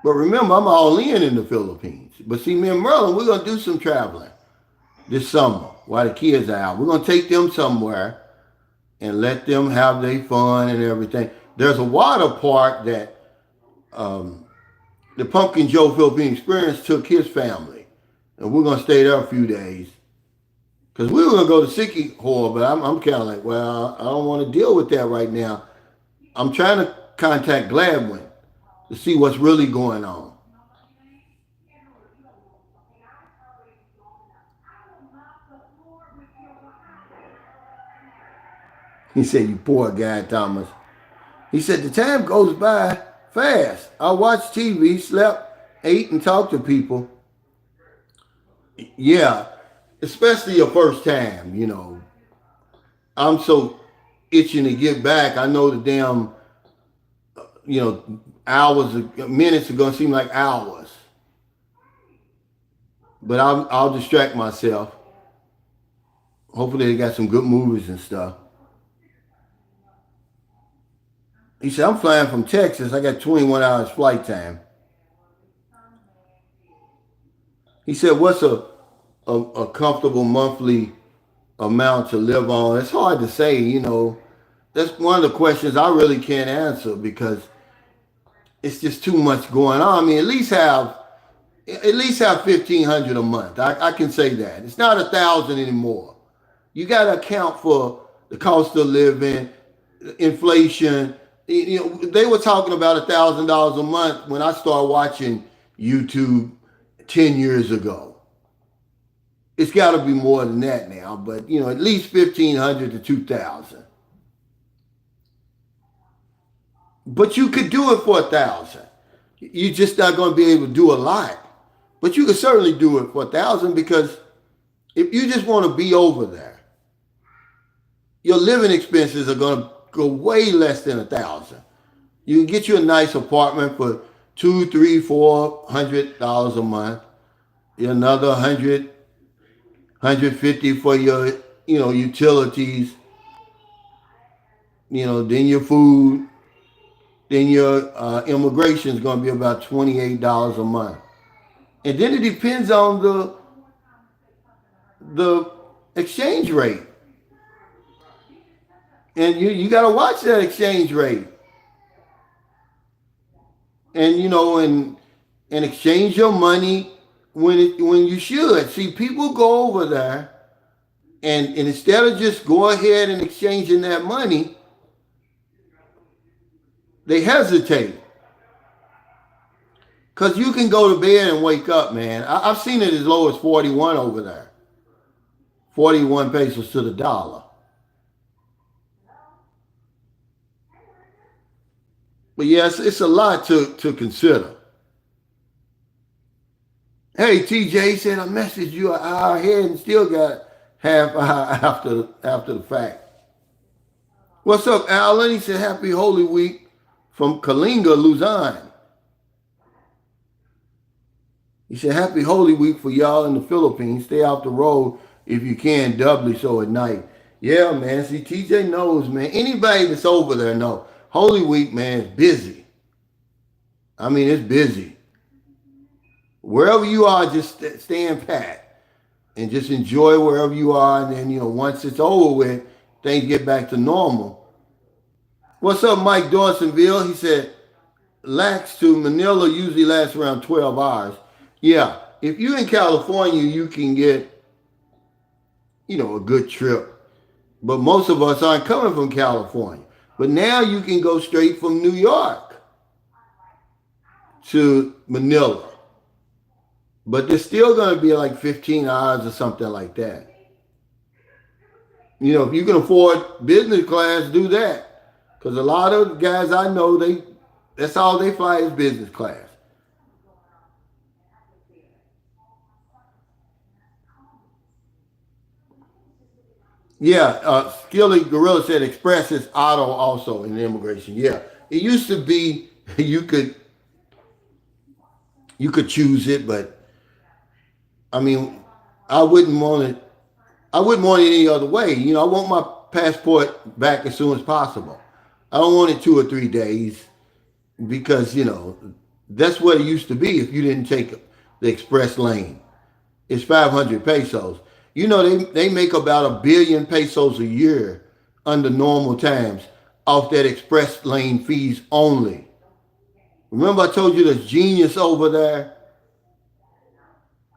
But remember, I'm all in the Philippines. But see, me and Merlin, we're going to do some traveling this summer while the kids are out. We're going to take them somewhere and let them have their fun and everything. There's a water park that the Pumpkin Joe Philippine Experience took his family. And we're going to stay there a few days. Because we were going to go to Sikihor, but I'm kind of like, well, I don't want to deal with that right now. I'm trying to contact Gladwin to see what's really going on. He said, you poor guy, Thomas. He said, the time goes by fast. I watch TV, slept, ate, and talked to people. Yeah, especially your first time, I'm so itching to get back. I know the damn, minutes are going to seem like hours. But I'll distract myself. Hopefully they got some good movies and stuff. He said, I'm flying from Texas. I got 21 hours flight time. He said, what's a comfortable monthly amount to live on? It's hard to say, you know. That's one of the questions I really can't answer because it's just too much going on. I mean, at least have 1,500 a month. I can say that. It's not 1,000 anymore. You got to account for the cost of living, inflation. You know, they were talking about $1,000 a month when I started watching YouTube 10 years ago. It's got to be more than that now, but you know, at least 1,500 to 2,000. But you could do it for 1,000. You're just not going to be able to do a lot. But you could certainly do it for 1,000 because if you just want to be over there, your living expenses are going to go way less than 1,000. You can get you a nice apartment for $200, $300, $400 a month. Another $100, $150 for your, you know, utilities. You know, then your food. Then your immigration is going to be about $28 a month. And then it depends on the exchange rate. And you got to watch that exchange rate. And, you know, and exchange your money when you should. See, people go over there and instead of just go ahead and exchanging that money, they hesitate. Because you can go to bed and wake up, man. I've seen it as low as 41 over there. 41 pesos to the dollar. But yes, it's a lot to consider. Hey, TJ said I messaged you an hour ahead and still got half hour after the fact. What's up, Alan? He said happy Holy Week from Kalinga, Luzon. He said happy Holy Week for y'all in the Philippines. Stay off the road if you can, doubly so at night. Yeah, man. See, TJ knows, man. Anybody that's over there know. Holy Week, man, is busy. I mean, it's busy. Wherever you are, just stand pat and just enjoy wherever you are. And then, you know, once it's over with, things get back to normal. What's up, Mike Dawsonville? He said, lax to Manila usually lasts around 12 hours. Yeah, if you're in California, you can get, you know, a good trip. But most of us aren't coming from California. But now you can go straight from New York to Manila. But there's still going to be like 15 hours or something like that. You know, if you can afford business class, do that. Because a lot of guys I know, that's all they fly is business class. Yeah, Skilly Gorilla said Express is auto also in immigration. Yeah, it used to be you could choose it, but I mean, I wouldn't want it. I wouldn't want it any other way. You know, I want my passport back as soon as possible. I don't want it 2 or 3 days because, you know, that's what it used to be if you didn't take the express lane. It's 500 pesos. You know, they make about 1 billion pesos a year under normal times off that express lane fees only. Remember I told you there's Genius over there?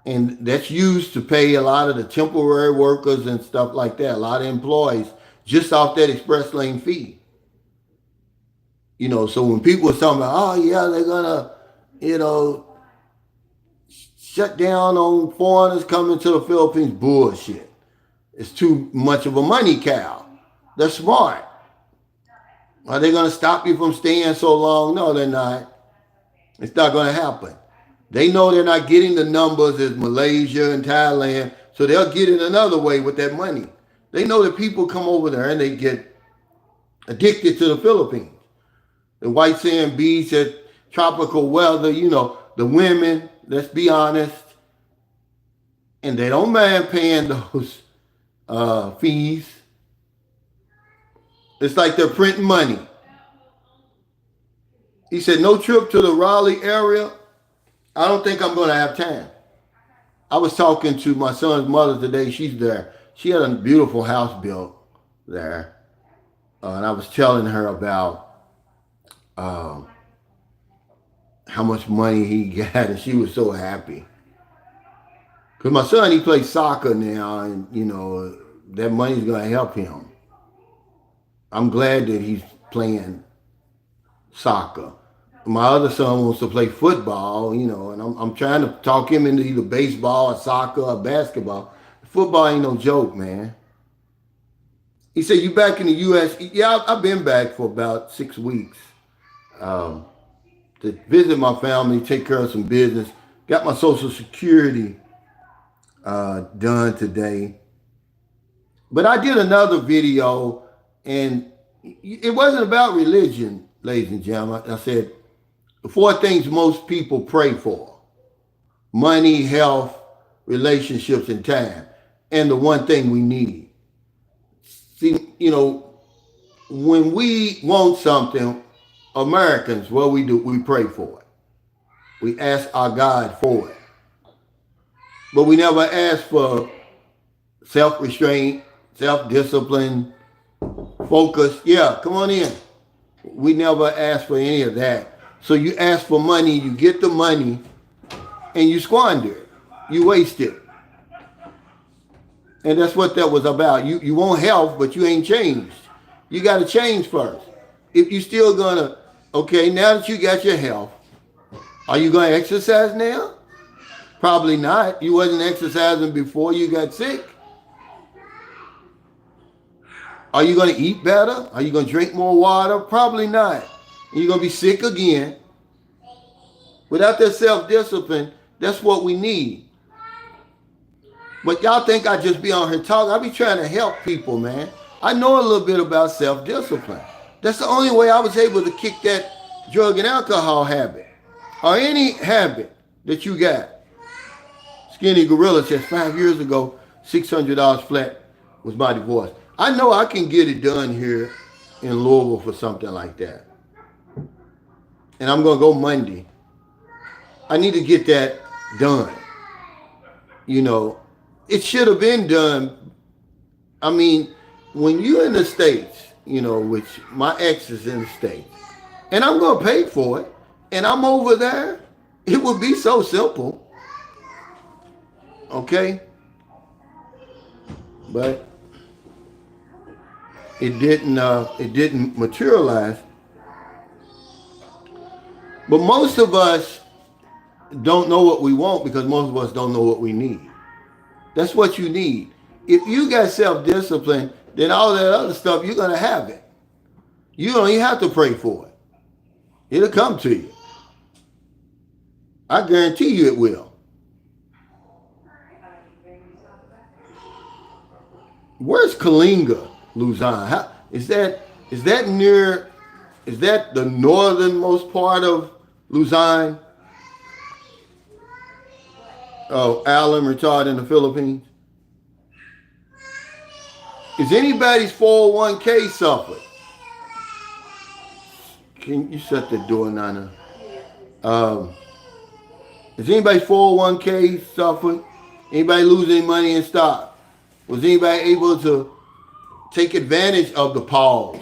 And that's used to pay a lot of the temporary workers and stuff like that, a lot of employees, just off that express lane fee. You know, so when people are talking about, oh yeah, they're gonna, you know, shut down on foreigners coming to the Philippines, bullshit. It's too much of a money cow. They're smart. Are they gonna stop you from staying so long? No, they're not. It's not gonna happen. They know they're not getting the numbers as Malaysia and Thailand, so they'll get it another way with that money. They know that people come over there and they get addicted to the Philippines. The white sand beach, that tropical weather, you know, the women, let's be honest, and they don't mind paying those fees. It's like they're printing money. He said, no trip to the Raleigh area. I don't think I'm going to have time. I was talking to my son's mother today. She's there. She had a beautiful house built there. And I was telling her about how much money he got, and she was so happy. Because my son, he plays soccer now, and, you know, that money's going to help him. I'm glad that he's playing soccer. My other son wants to play football, you know, and I'm trying to talk him into either baseball or soccer or basketball. Football ain't no joke, man. He said, you back in the U.S.? Yeah, I've been back for about 6 weeks to visit my family, take care of some business. Got my Social Security done today. But I did another video, and it wasn't about religion, ladies and gentlemen. I said, the 4 things most people pray for: money, health, relationships, and time. And the one thing we need. See, you know, when we want something, Americans, what we do, we pray for it. We ask our God for it. But we never ask for self-restraint, self-discipline, focus. Yeah, come on in. We never ask for any of that. So you ask for money, you get the money, and you squander it. You waste it. And that's what that was about. You want health, but you ain't changed. You got to change first. If you still gonna, okay, now that you got your health, are you gonna exercise now? Probably not. You wasn't exercising before you got sick. Are you gonna eat better? Are you gonna drink more water? Probably not. You're gonna be sick again. Without that self-discipline, that's what we need. But y'all think I just be on here talking. I be trying to help people, man. I know a little bit about self-discipline. That's the only way I was able to kick that drug and alcohol habit, or any habit that you got. Skinny Gorilla says 5 years ago, $600 flat was my divorce. I know I can get it done here in Louisville for something like that. And I'm going to go Monday. I need to get that done. You know, it should have been done. I mean, when you're in the States, you know, which my ex is in the States, and I'm going to pay for it, and I'm over there, it would be so simple. Okay? But it didn't materialize. But most of us don't know what we want because most of us don't know what we need. That's what you need. If you got self-discipline, then all that other stuff, you're going to have it. You don't even have to pray for it. It'll come to you. I guarantee you it will. Where's Kalinga, Luzon? Is that the northernmost part of Luzon? Oh, Alan retired in the Philippines. Is anybody's 401k suffered? Can you shut the door, Nana? Is anybody's 401k suffered? Anybody lose any money in stock? Was anybody able to take advantage of the pause?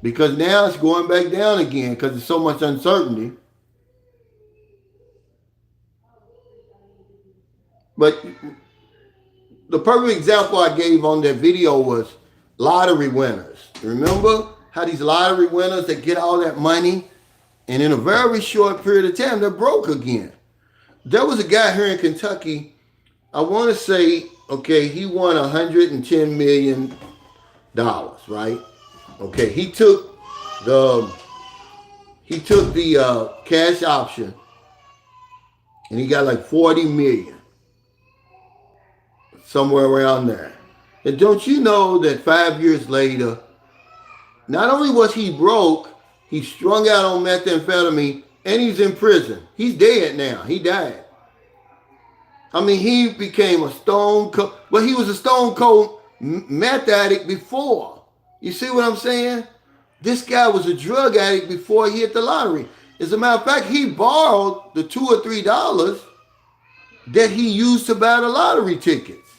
Because now it's going back down again because there's so much uncertainty. But the perfect example I gave on that video was lottery winners. Remember how these lottery winners that get all that money and in a very short period of time, they're broke again. There was a guy here in Kentucky, I want to say, okay, he won $110 million, right? Okay, he took the cash option and he got like 40 million. Somewhere around there. And don't you know that 5 years later, not only was he broke, he strung out on methamphetamine and he's in prison. He's dead now. He died. I mean, he became a stone cold, but he was a stone cold meth addict before. You see what I'm saying? This guy was a drug addict before he hit the lottery. As a matter of fact, he borrowed the $2 or $3 that he used to buy the lottery tickets.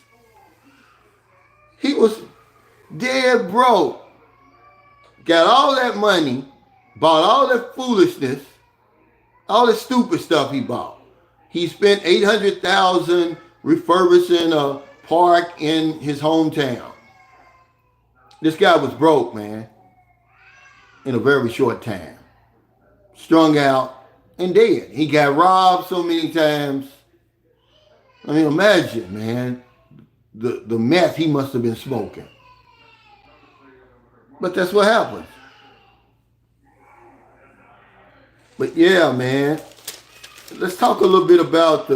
He was dead broke. Got all that money, bought all that foolishness, all the stupid stuff he bought. He spent $800,000 refurbishing a park in his hometown. This guy was broke, man, in a very short time. Strung out and dead. He got robbed so many times. I mean, imagine, man, the meth he must have been smoking. But that's what happens. But yeah, man, let's talk a little bit about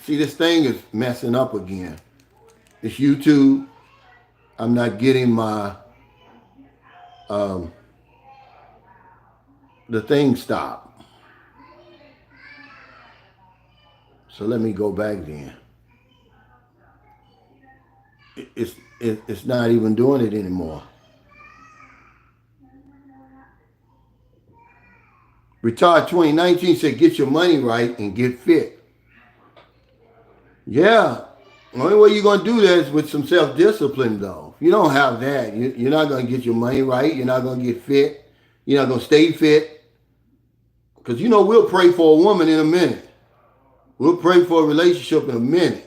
see, this thing is messing up again. It's YouTube. I'm not getting my, the thing stopped. So let me go back then. It's not even doing it anymore. Retard 2019 said, get your money right and get fit. Yeah. The only way you're going to do that is with some self-discipline, though. If you don't have that, you're not going to get your money right. You're not going to get fit. You're not going to stay fit. Because, we'll pray for a woman in a minute. We'll pray for a relationship in a minute.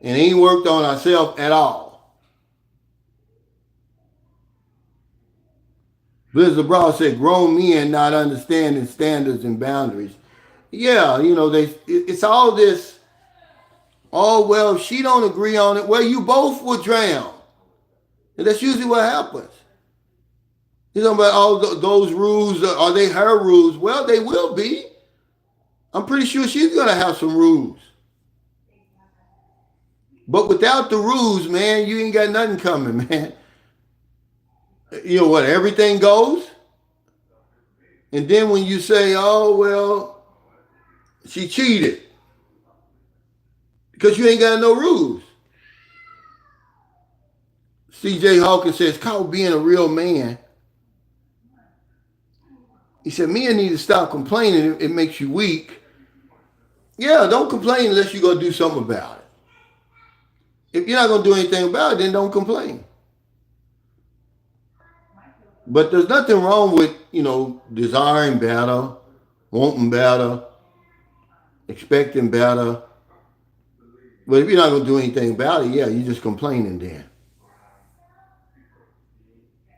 And ain't worked on ourselves at all. Blizzard Brown said, grown men not understanding standards and boundaries. Yeah, it's all this, well, if she don't agree on it, well, you both will drown. And that's usually what happens. You know about all those rules, are they her rules? Well, they will be. I'm pretty sure she's going to have some rules. But without the rules, man, you ain't got nothing coming, man. You know what, everything goes. And then when you say, oh, well, she cheated. Because you ain't got no rules. CJ Hawkins says, called being a real man. He said, men need to stop complaining. It makes you weak. Yeah, don't complain unless you're going to do something about it. If you're not going to do anything about it, then don't complain. But there's nothing wrong with, desiring better, wanting better, expecting better. But if you're not going to do anything about it, yeah, you're just complaining then.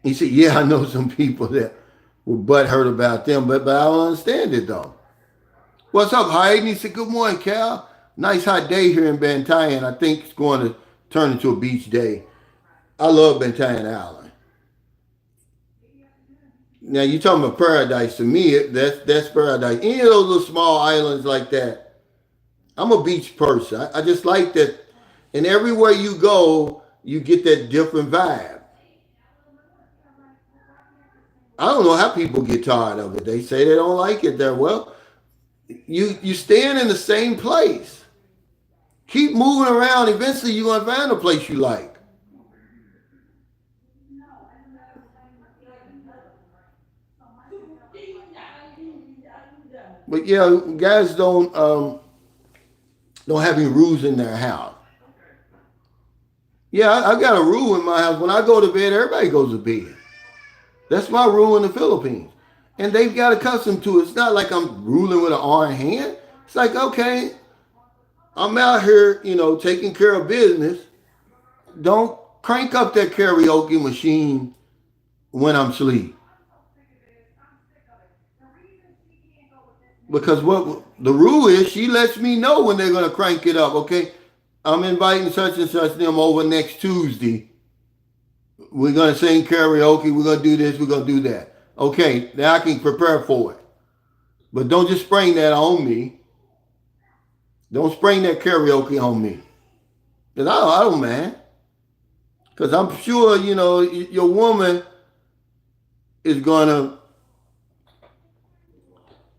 He said, yeah, I know some people that were butthurt about them, but I don't understand it, though. What's up, Hayden? He said, good morning, Cal. Nice hot day here in Bantayan. I think it's going to turn into a beach day. I love Bantayan Island. Now, you're talking about paradise. To me, that's paradise. Any of those little small islands like that, I'm a beach person. I just like that. And everywhere you go, you get that different vibe. I don't know how people get tired of it. They say they don't like it there. Well, you stand in the same place. Keep moving around. Eventually, you're going to find a place you like. But yeah, guys don't have any rules in their house. Yeah, I got a rule in my house. When I go to bed, everybody goes to bed. That's my rule in the Philippines. And they've got accustomed to it. It's not like I'm ruling with an iron hand. It's like, okay, I'm out here, taking care of business. Don't crank up that karaoke machine when I'm asleep. Because what the rule is, she lets me know when they're going to crank it up, okay? I'm inviting such and such them over next Tuesday. We're going to sing karaoke. We're going to do this. We're going to do that. Okay, now I can prepare for it. But don't just spring that on me. Don't spring that karaoke on me. Because I don't mind. Because I'm sure, your woman is going to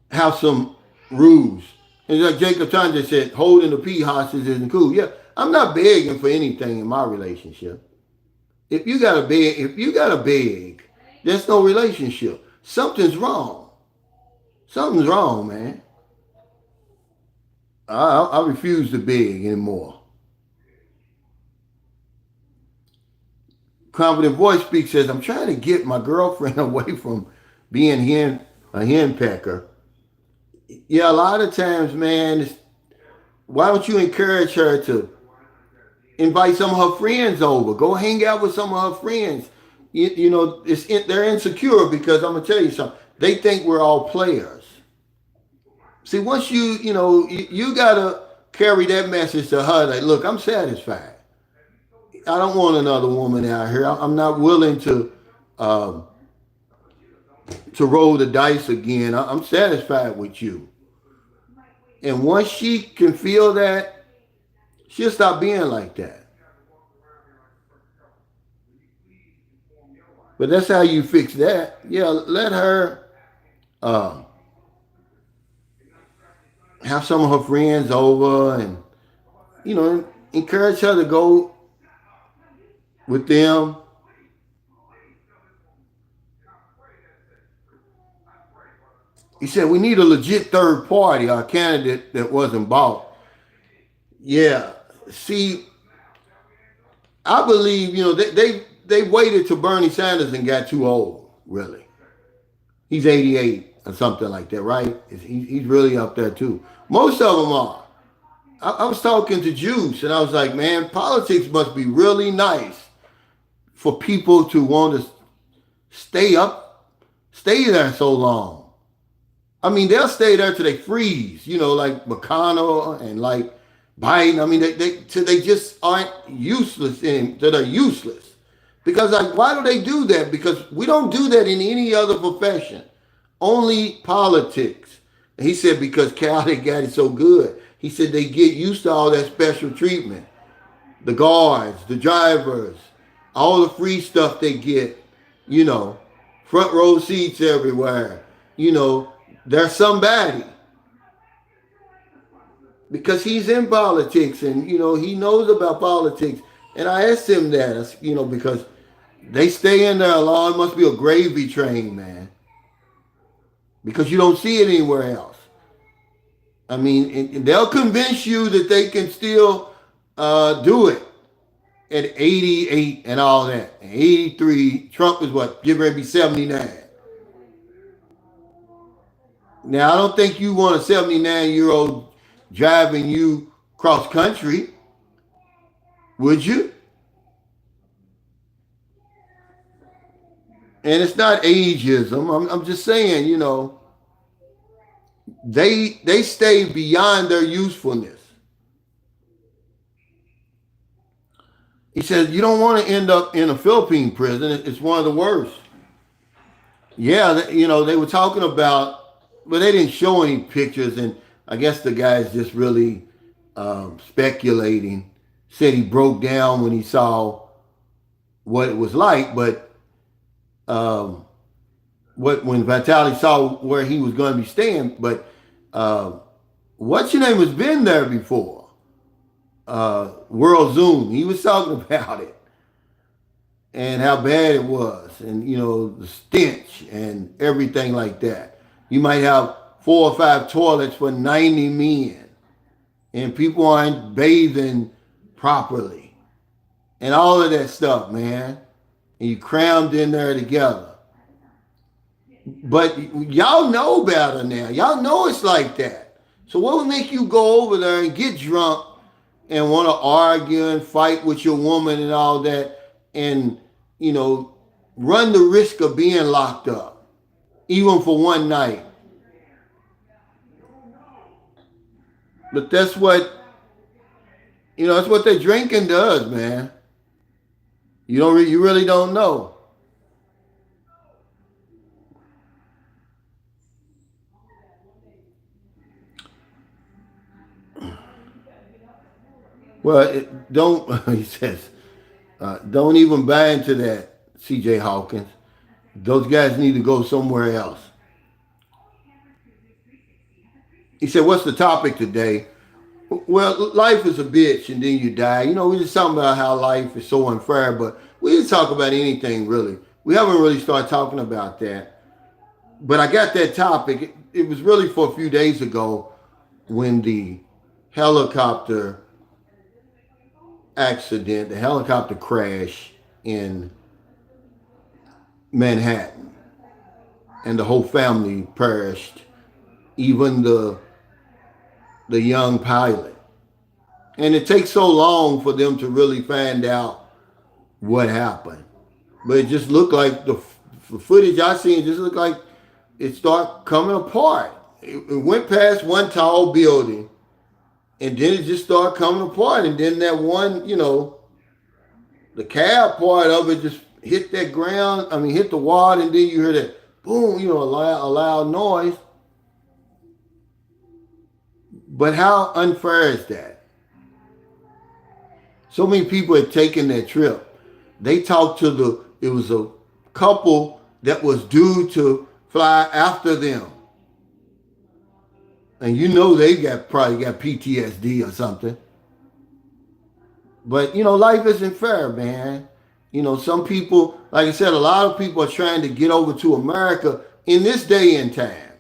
have some rules. And like Jacob Tanja said, holding the pee hostage isn't cool. Yeah, I'm not begging for anything in my relationship. if you got a beg, there's no relationship. Something's wrong. Something's wrong, man. I refuse to beg anymore. Confident voice speaks says, I'm trying to get my girlfriend away from being a hen pecker. Yeah, a lot of times, man, why don't you encourage her to invite some of her friends over? Go hang out with some of her friends. You know, they're insecure because I'm gonna tell you something. They think we're all players. See, once you gotta carry that message to her that look, I'm satisfied. I don't want another woman out here. I'm not willing um, to roll the dice again. I'm satisfied with you. And once she can feel that, she'll stop being like that. But that's how you fix that. Yeah, let her uh, have some of her friends over and, encourage her to go with them. He said, we need a legit third party, a candidate that wasn't bought. Yeah. See, I believe, they waited till Bernie Sanders and got too old, really. He's 88 or something like that, right? He's really up there too. Most of them are. I was talking to Juice and I was like, man, politics must be really nice for people to want to stay there so long. I mean, they'll stay there till they freeze, like McConnell and like Biden. I mean, they just aren't useless till they're useless. Because like, why do they do that? Because we don't do that in any other profession. Only politics. And he said because Cali got it so good. He said they get used to all that special treatment. The guards, the drivers, all the free stuff they get, front row seats everywhere. They're somebody. Because he's in politics and, he knows about politics. And I asked him that, because they stay in there long. It must be a gravy train, man. Because you don't see it anywhere else. I mean, and they'll convince you that they can still do it at 88 and all that. And 83, Trump is what? Getting ready to be 79. Now, I don't think you want a 79-year-old driving you cross country. Would you? And it's not ageism. I'm just saying, they stay beyond their usefulness. He says, you don't want to end up in a Philippine prison. It's one of the worst. Yeah, they were talking about, but they didn't show any pictures. And I guess the guy's just really speculating. Said he broke down when he saw what it was like. But when Vitali saw where he was going to be staying, but what's your name has been there before. World Zoom. He was talking about it and how bad it was and, the stench and everything like that. You might have 4 or 5 toilets for 90 men and people aren't bathing properly and all of that stuff, man. And you crammed in there together. But y'all know better now. Y'all know it's like that. So what would make you go over there and get drunk and want to argue and fight with your woman and all that and, run the risk of being locked up, even for one night? But that's what, that's what their drinking does, man. You really don't know. Well, he says, don't even buy into that, C.J. Hawkins. Those guys need to go somewhere else. He said, what's the topic today? Well, life is a bitch and then you die. We're just talking about how life is so unfair, but We didn't talk about anything really. We haven't really started talking about that. But I got that topic. It was really for a few days ago when the helicopter accident, the helicopter crash in Manhattan, and the whole family perished, even the young pilot. And it takes so long for them to really find out what happened. But it just looked like the footage I seen just looked like it started coming apart. It went past one tall building, and then it just started coming apart. And then that one, the cab part of it just hit that ground. I mean, hit the wall, and then you hear that boom, a loud noise. But how unfair is that? So many people had taken that trip. They talked to it was a couple that was due to fly after them. And they probably got PTSD or something. But, life isn't fair, man. Some people, like I said, a lot of people are trying to get over to America in this day and time.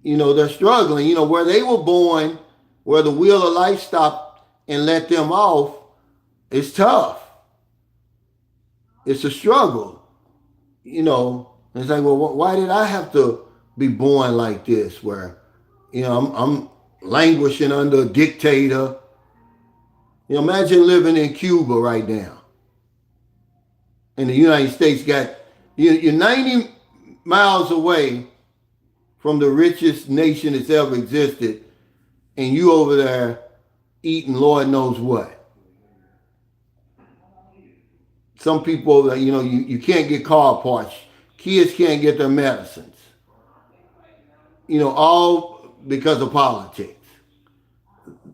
They're struggling. Where they were born, where the wheel of life stopped and let them off, it's tough. It's a struggle. It's like, well, why did I have to be born like this? Where, I'm languishing under a dictator. Imagine living in Cuba right now. And the United States you're 90 miles away from the richest nation that's ever existed, and you over there eating Lord knows what. Some people, you can't get car parts. Kids can't get their medicines. All because of politics.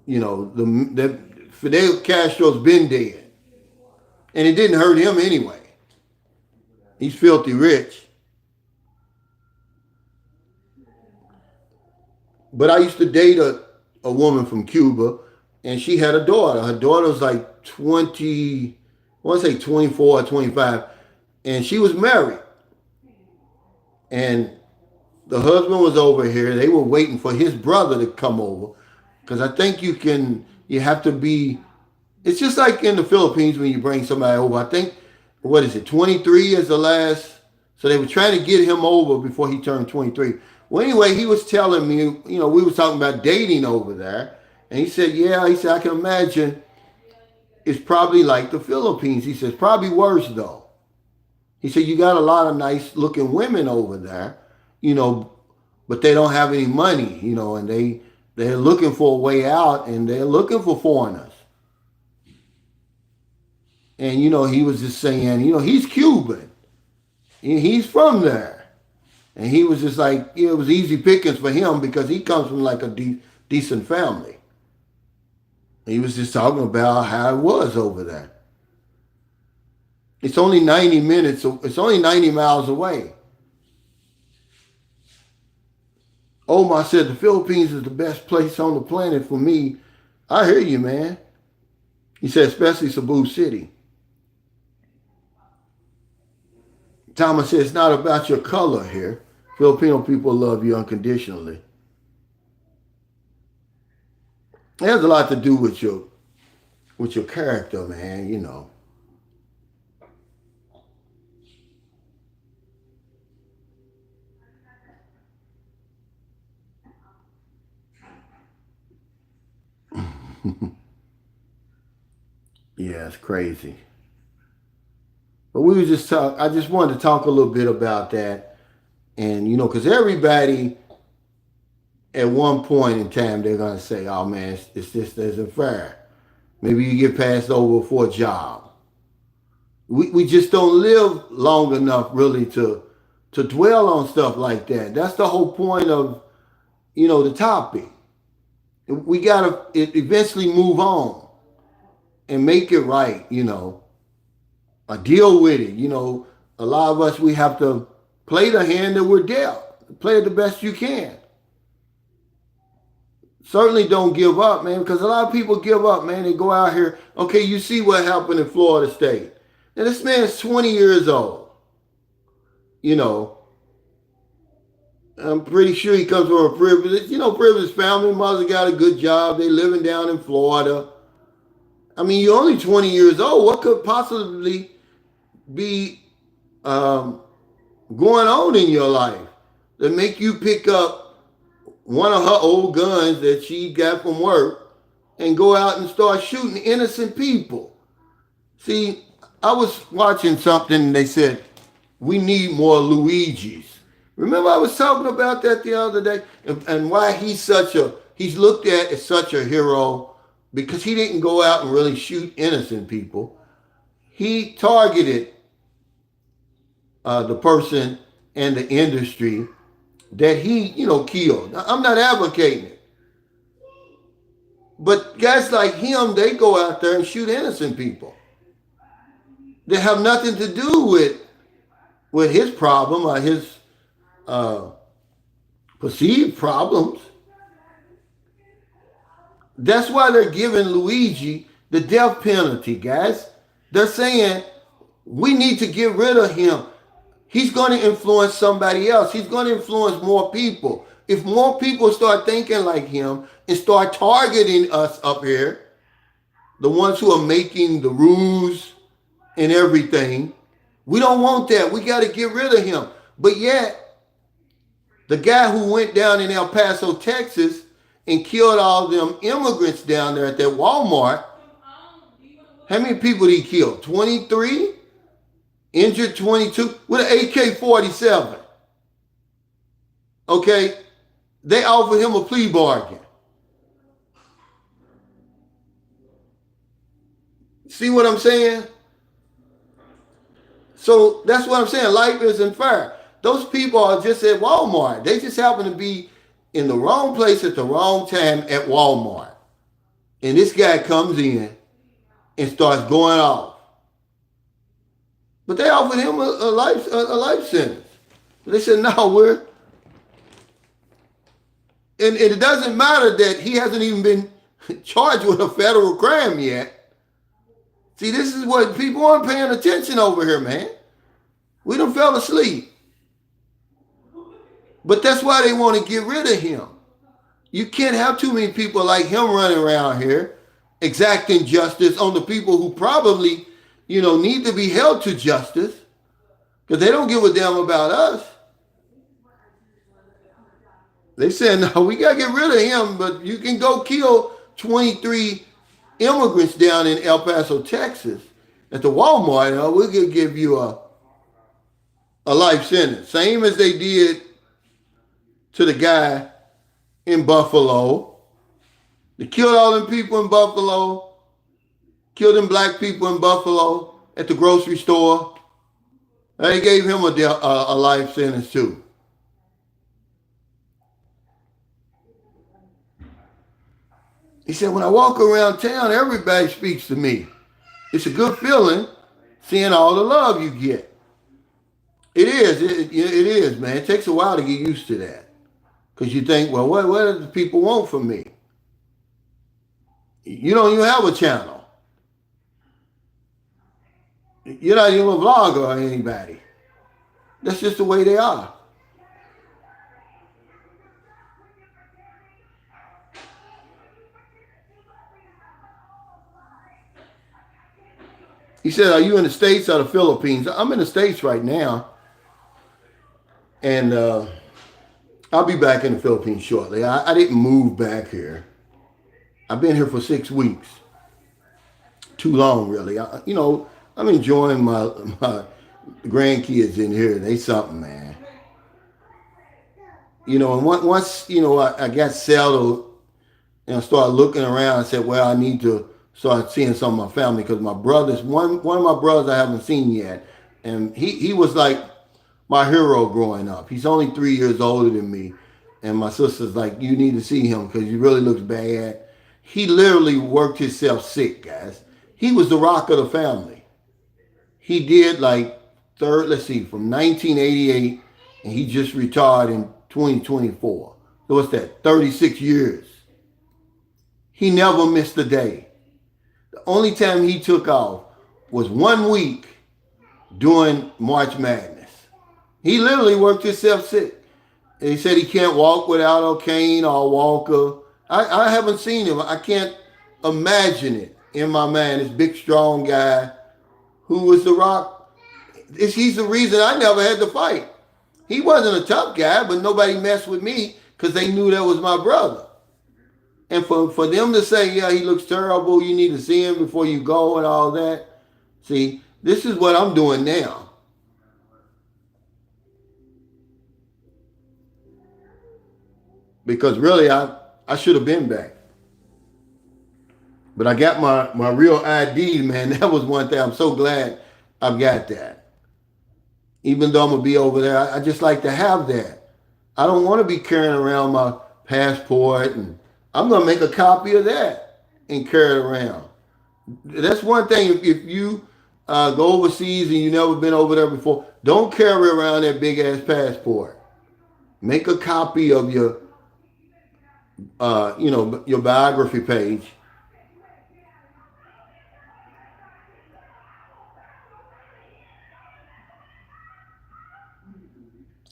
Fidel Castro's been dead. And it didn't hurt him anyway. He's filthy rich. But I used to date a woman from Cuba, and she had a daughter. Her daughter was like 20, I want to say 24 or 25, and she was married. And the husband was over here. They were waiting for his brother to come over, because I think you have to be, it's just like in the Philippines when you bring somebody over. I think, 23 is the last, so they were trying to get him over before he turned 23. Well, anyway, he was telling me, we were talking about dating over there. And he said, I can imagine it's probably like the Philippines. He says, probably worse though. He said, you got a lot of nice looking women over there, but they don't have any money, and they're looking for a way out, and they're looking for foreigners. And, he was just saying, he's Cuban. He's from there. And he was just like, it was easy pickings for him because he comes from like a decent family. He was just talking about how it was over there. It's only 90 minutes, it's only 90 miles away. Omar said the Philippines is the best place on the planet for me. I hear you, man. He said, especially Cebu City. Thomas said, it's not about your color here. Filipino people love you unconditionally. It has a lot to do with your character, man, Yeah, it's crazy. But I just wanted to talk a little bit about that. And, because everybody at one point in time, they're going to say, oh man, it's just isn't fair. Maybe you get passed over for a job. We just don't live long enough really to dwell on stuff like that. That's the whole point of, the topic. We got to eventually move on and make it right, or deal with it. A lot of us, we have to play the hand that we're dealt. Play it the best you can. Certainly don't give up, man, because a lot of people give up, man. They go out here. Okay, you see what happened in Florida State. And this man is 20 years old. You know, I'm pretty sure he comes from a privileged family. Mother got a good job. They living down in Florida. I mean, you're only 20 years old. What could possibly be going on in your life that make you pick up one of her old guns that she got from work and go out and start shooting innocent people? See, I was watching something and they said, we need more Luigis. Remember I was talking about that the other day? And why he's looked at as such a hero, because he didn't go out and really shoot innocent people. He targeted the person and the industry that he, killed. Now, I'm not advocating it. But guys like him, they go out there and shoot innocent people. They have nothing to do with his problem or his perceived problems. That's why they're giving Luigi the death penalty, guys. They're saying we need to get rid of him. He's going to influence somebody else. He's going to influence more people. If more people start thinking like him and start targeting us up here, the ones who are making the rules and everything, we don't want that. We got to get rid of him. But yet, the guy who went down in El Paso, Texas, and killed all them immigrants down there at that Walmart, how many people did he kill? 23? Injured 22? With an AK-47. Okay? They offered him a plea bargain. See what I'm saying? So that's what I'm saying. Life isn't fair. Those people are just at Walmart. They just happen to be in the wrong place at the wrong time at Walmart. And this guy comes in and starts going off. But they offered him a life sentence. They said, no, and it doesn't matter that he hasn't even been charged with a federal crime yet. See, this is what people aren't paying attention over here, man. We done fell asleep. But that's why they want to get rid of him. You can't have too many people like him running around here exacting justice on the people who probably, need to be held to justice, because they don't give a damn about us. They said, no, we got to get rid of him, but you can go kill 23 immigrants down in El Paso, Texas at the Walmart. We're going to give you a life sentence. Same as they did to the guy in Buffalo. They killed all them people in Buffalo, killed them black people in Buffalo at the grocery store. They gave him a life sentence too. He said, when I walk around town, everybody speaks to me. It's a good feeling seeing all the love you get. It is. It is, man. It takes a while to get used to that. Because you think, well, what do the people want from me? You don't even have a channel. You're not even a vlogger or anybody. That's just the way they are. He said, are you in the States or the Philippines? I'm in the States right now. And I'll be back in the Philippines shortly. I didn't move back here. I've been here for 6 weeks. Too long, really. I'm enjoying my grandkids in here. They something, man. And once, I got settled and I started looking around, I said, well, I need to start seeing some of my family, because my brothers, one of my brothers I haven't seen yet, and he was like my hero growing up. He's only 3 years older than me, and my sister's like, you need to see him because he really looks bad. He literally worked himself sick, guys. He was the rock of the family. He did from 1988, and he just retired in 2024. So what's that, 36 years. He never missed a day. The only time he took off was 1 week during March Madness. He literally worked himself sick. And he said he can't walk without a cane or a walker. I haven't seen him. I can't imagine it in my mind. This big, strong guy who was The Rock. He's the reason I never had to fight. He wasn't a tough guy, but nobody messed with me because they knew that was my brother. And for them to say, yeah, he looks terrible, you need to see him before you go and all that. See, this is what I'm doing now. Because really, I should have been back. But I got my real ID, man. That was one thing. I'm so glad I've got that. Even though I'm going to be over there, I just like to have that. I don't want to be carrying around my passport, and I'm going to make a copy of that and carry it around. That's one thing. If you go overseas and you've never been over there before, don't carry around that big ass passport. Make a copy of your, your biography page.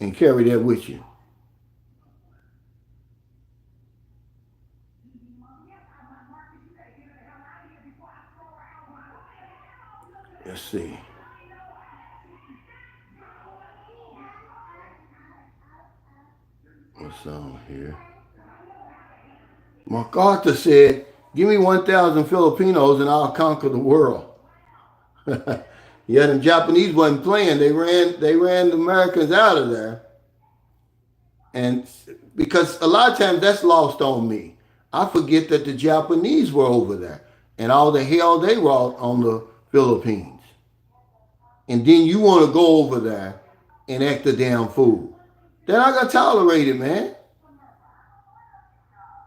And carry that with you. Let's see. What's on here? MacArthur said, give me 1,000 Filipinos and I'll conquer the world. Yeah, the Japanese wasn't playing. They ran the Americans out of there. And because a lot of times that's lost on me. I forget that the Japanese were over there and all the hell they wrought on the Philippines. And then you want to go over there and act a damn fool. They're not going to tolerate it, man.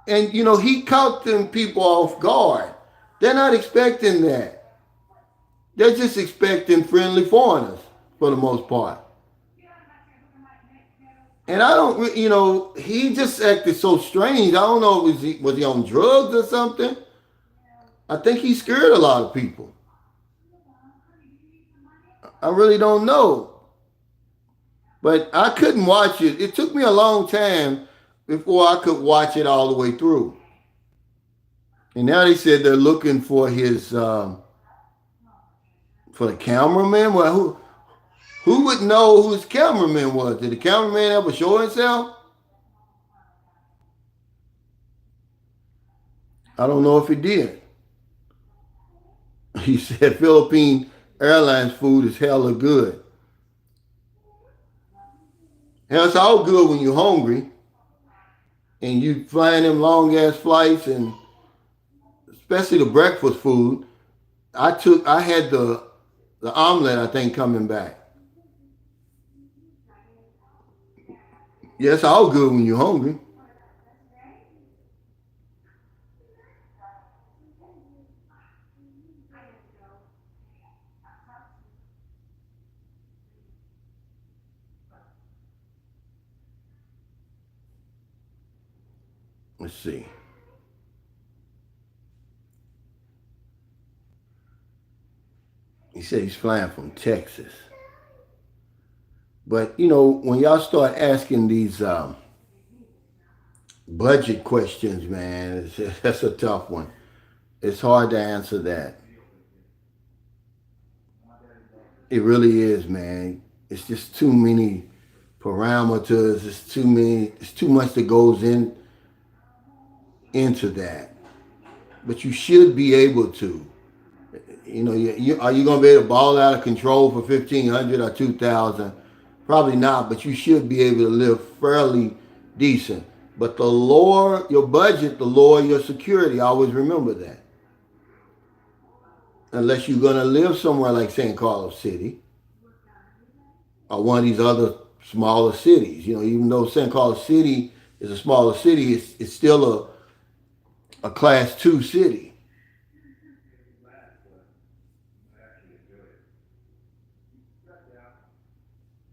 And, he caught them people off guard. They're not expecting that. They're just expecting friendly foreigners for the most part. And I don't, he just acted so strange. I don't know, was he on drugs or something? I think he scared a lot of people. I really don't know. But I couldn't watch it. It took me a long time before I could watch it all the way through. And now they said they're looking for his, for the cameraman. Well, who would know who his cameraman was? Did the cameraman ever show himself? I don't know if he did. He said Philippine Airlines food is hella good. Now, it's all good when you're hungry and you flying them long ass flights, and especially the breakfast food. I had the omelet, I think, coming back. Yeah, it's all good when you're hungry. Let's see. He said he's flying from Texas. But, when y'all start asking these budget questions, man, that's a tough one. It's hard to answer that. It really is, man. It's just too many parameters. It's too much that goes into that. But you should be able to. Are you going to be able to ball out of control for 1,500 or 2,000? Probably not, but you should be able to live fairly decent. But the lower your budget, the lower your security. Always remember that. Unless you're going to live somewhere like St. Carlos City or one of these other smaller cities. Even though St. Carlos City is a smaller city, it's still a class 2 city.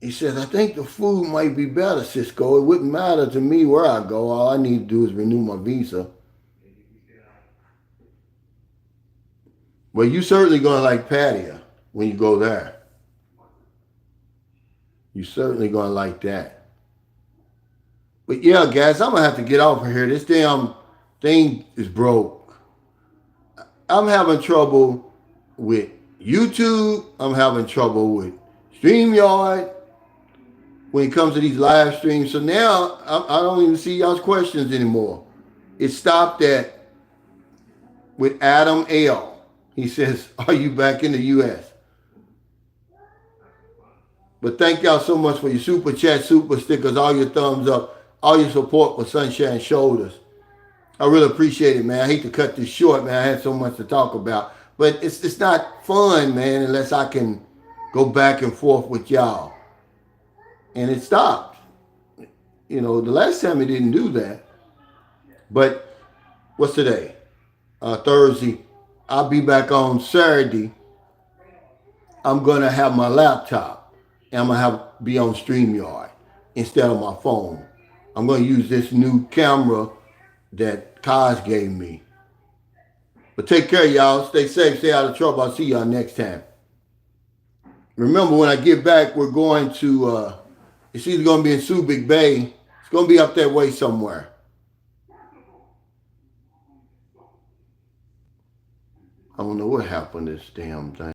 He says, I think the food might be better, Cisco. It wouldn't matter to me where I go. All I need to do is renew my visa. Well, you certainly going to like Pattaya when you go there. You certainly gonna like that. But yeah, guys, I'm gonna have to get off of here. This damn thing is broke. I'm having trouble with YouTube. I'm having trouble with StreamYard when it comes to these live streams. So now I don't even see y'all's questions anymore. It stopped at with Adam L. He says, "Are you back in the U.S.?" But thank y'all so much for your super chat, super stickers, all your thumbs up, all your support for Sunshine Shoulders. I really appreciate it, man. I hate to cut this short, man. I had so much to talk about. But it's not fun, man, unless I can go back and forth with y'all. And it stopped. You know, the last time it didn't do that. But what's today? Thursday. I'll be back on Saturday. I'm going to have my laptop. And I'm going to be on StreamYard instead of my phone. I'm going to use this new camera that Kaz gave me. But take care, y'all. Stay safe. Stay out of trouble. I'll see y'all next time. Remember, when I get back, we're going to, it's either going to be in Subic Bay. It's going to be up that way somewhere. I don't know what happened to this damn thing.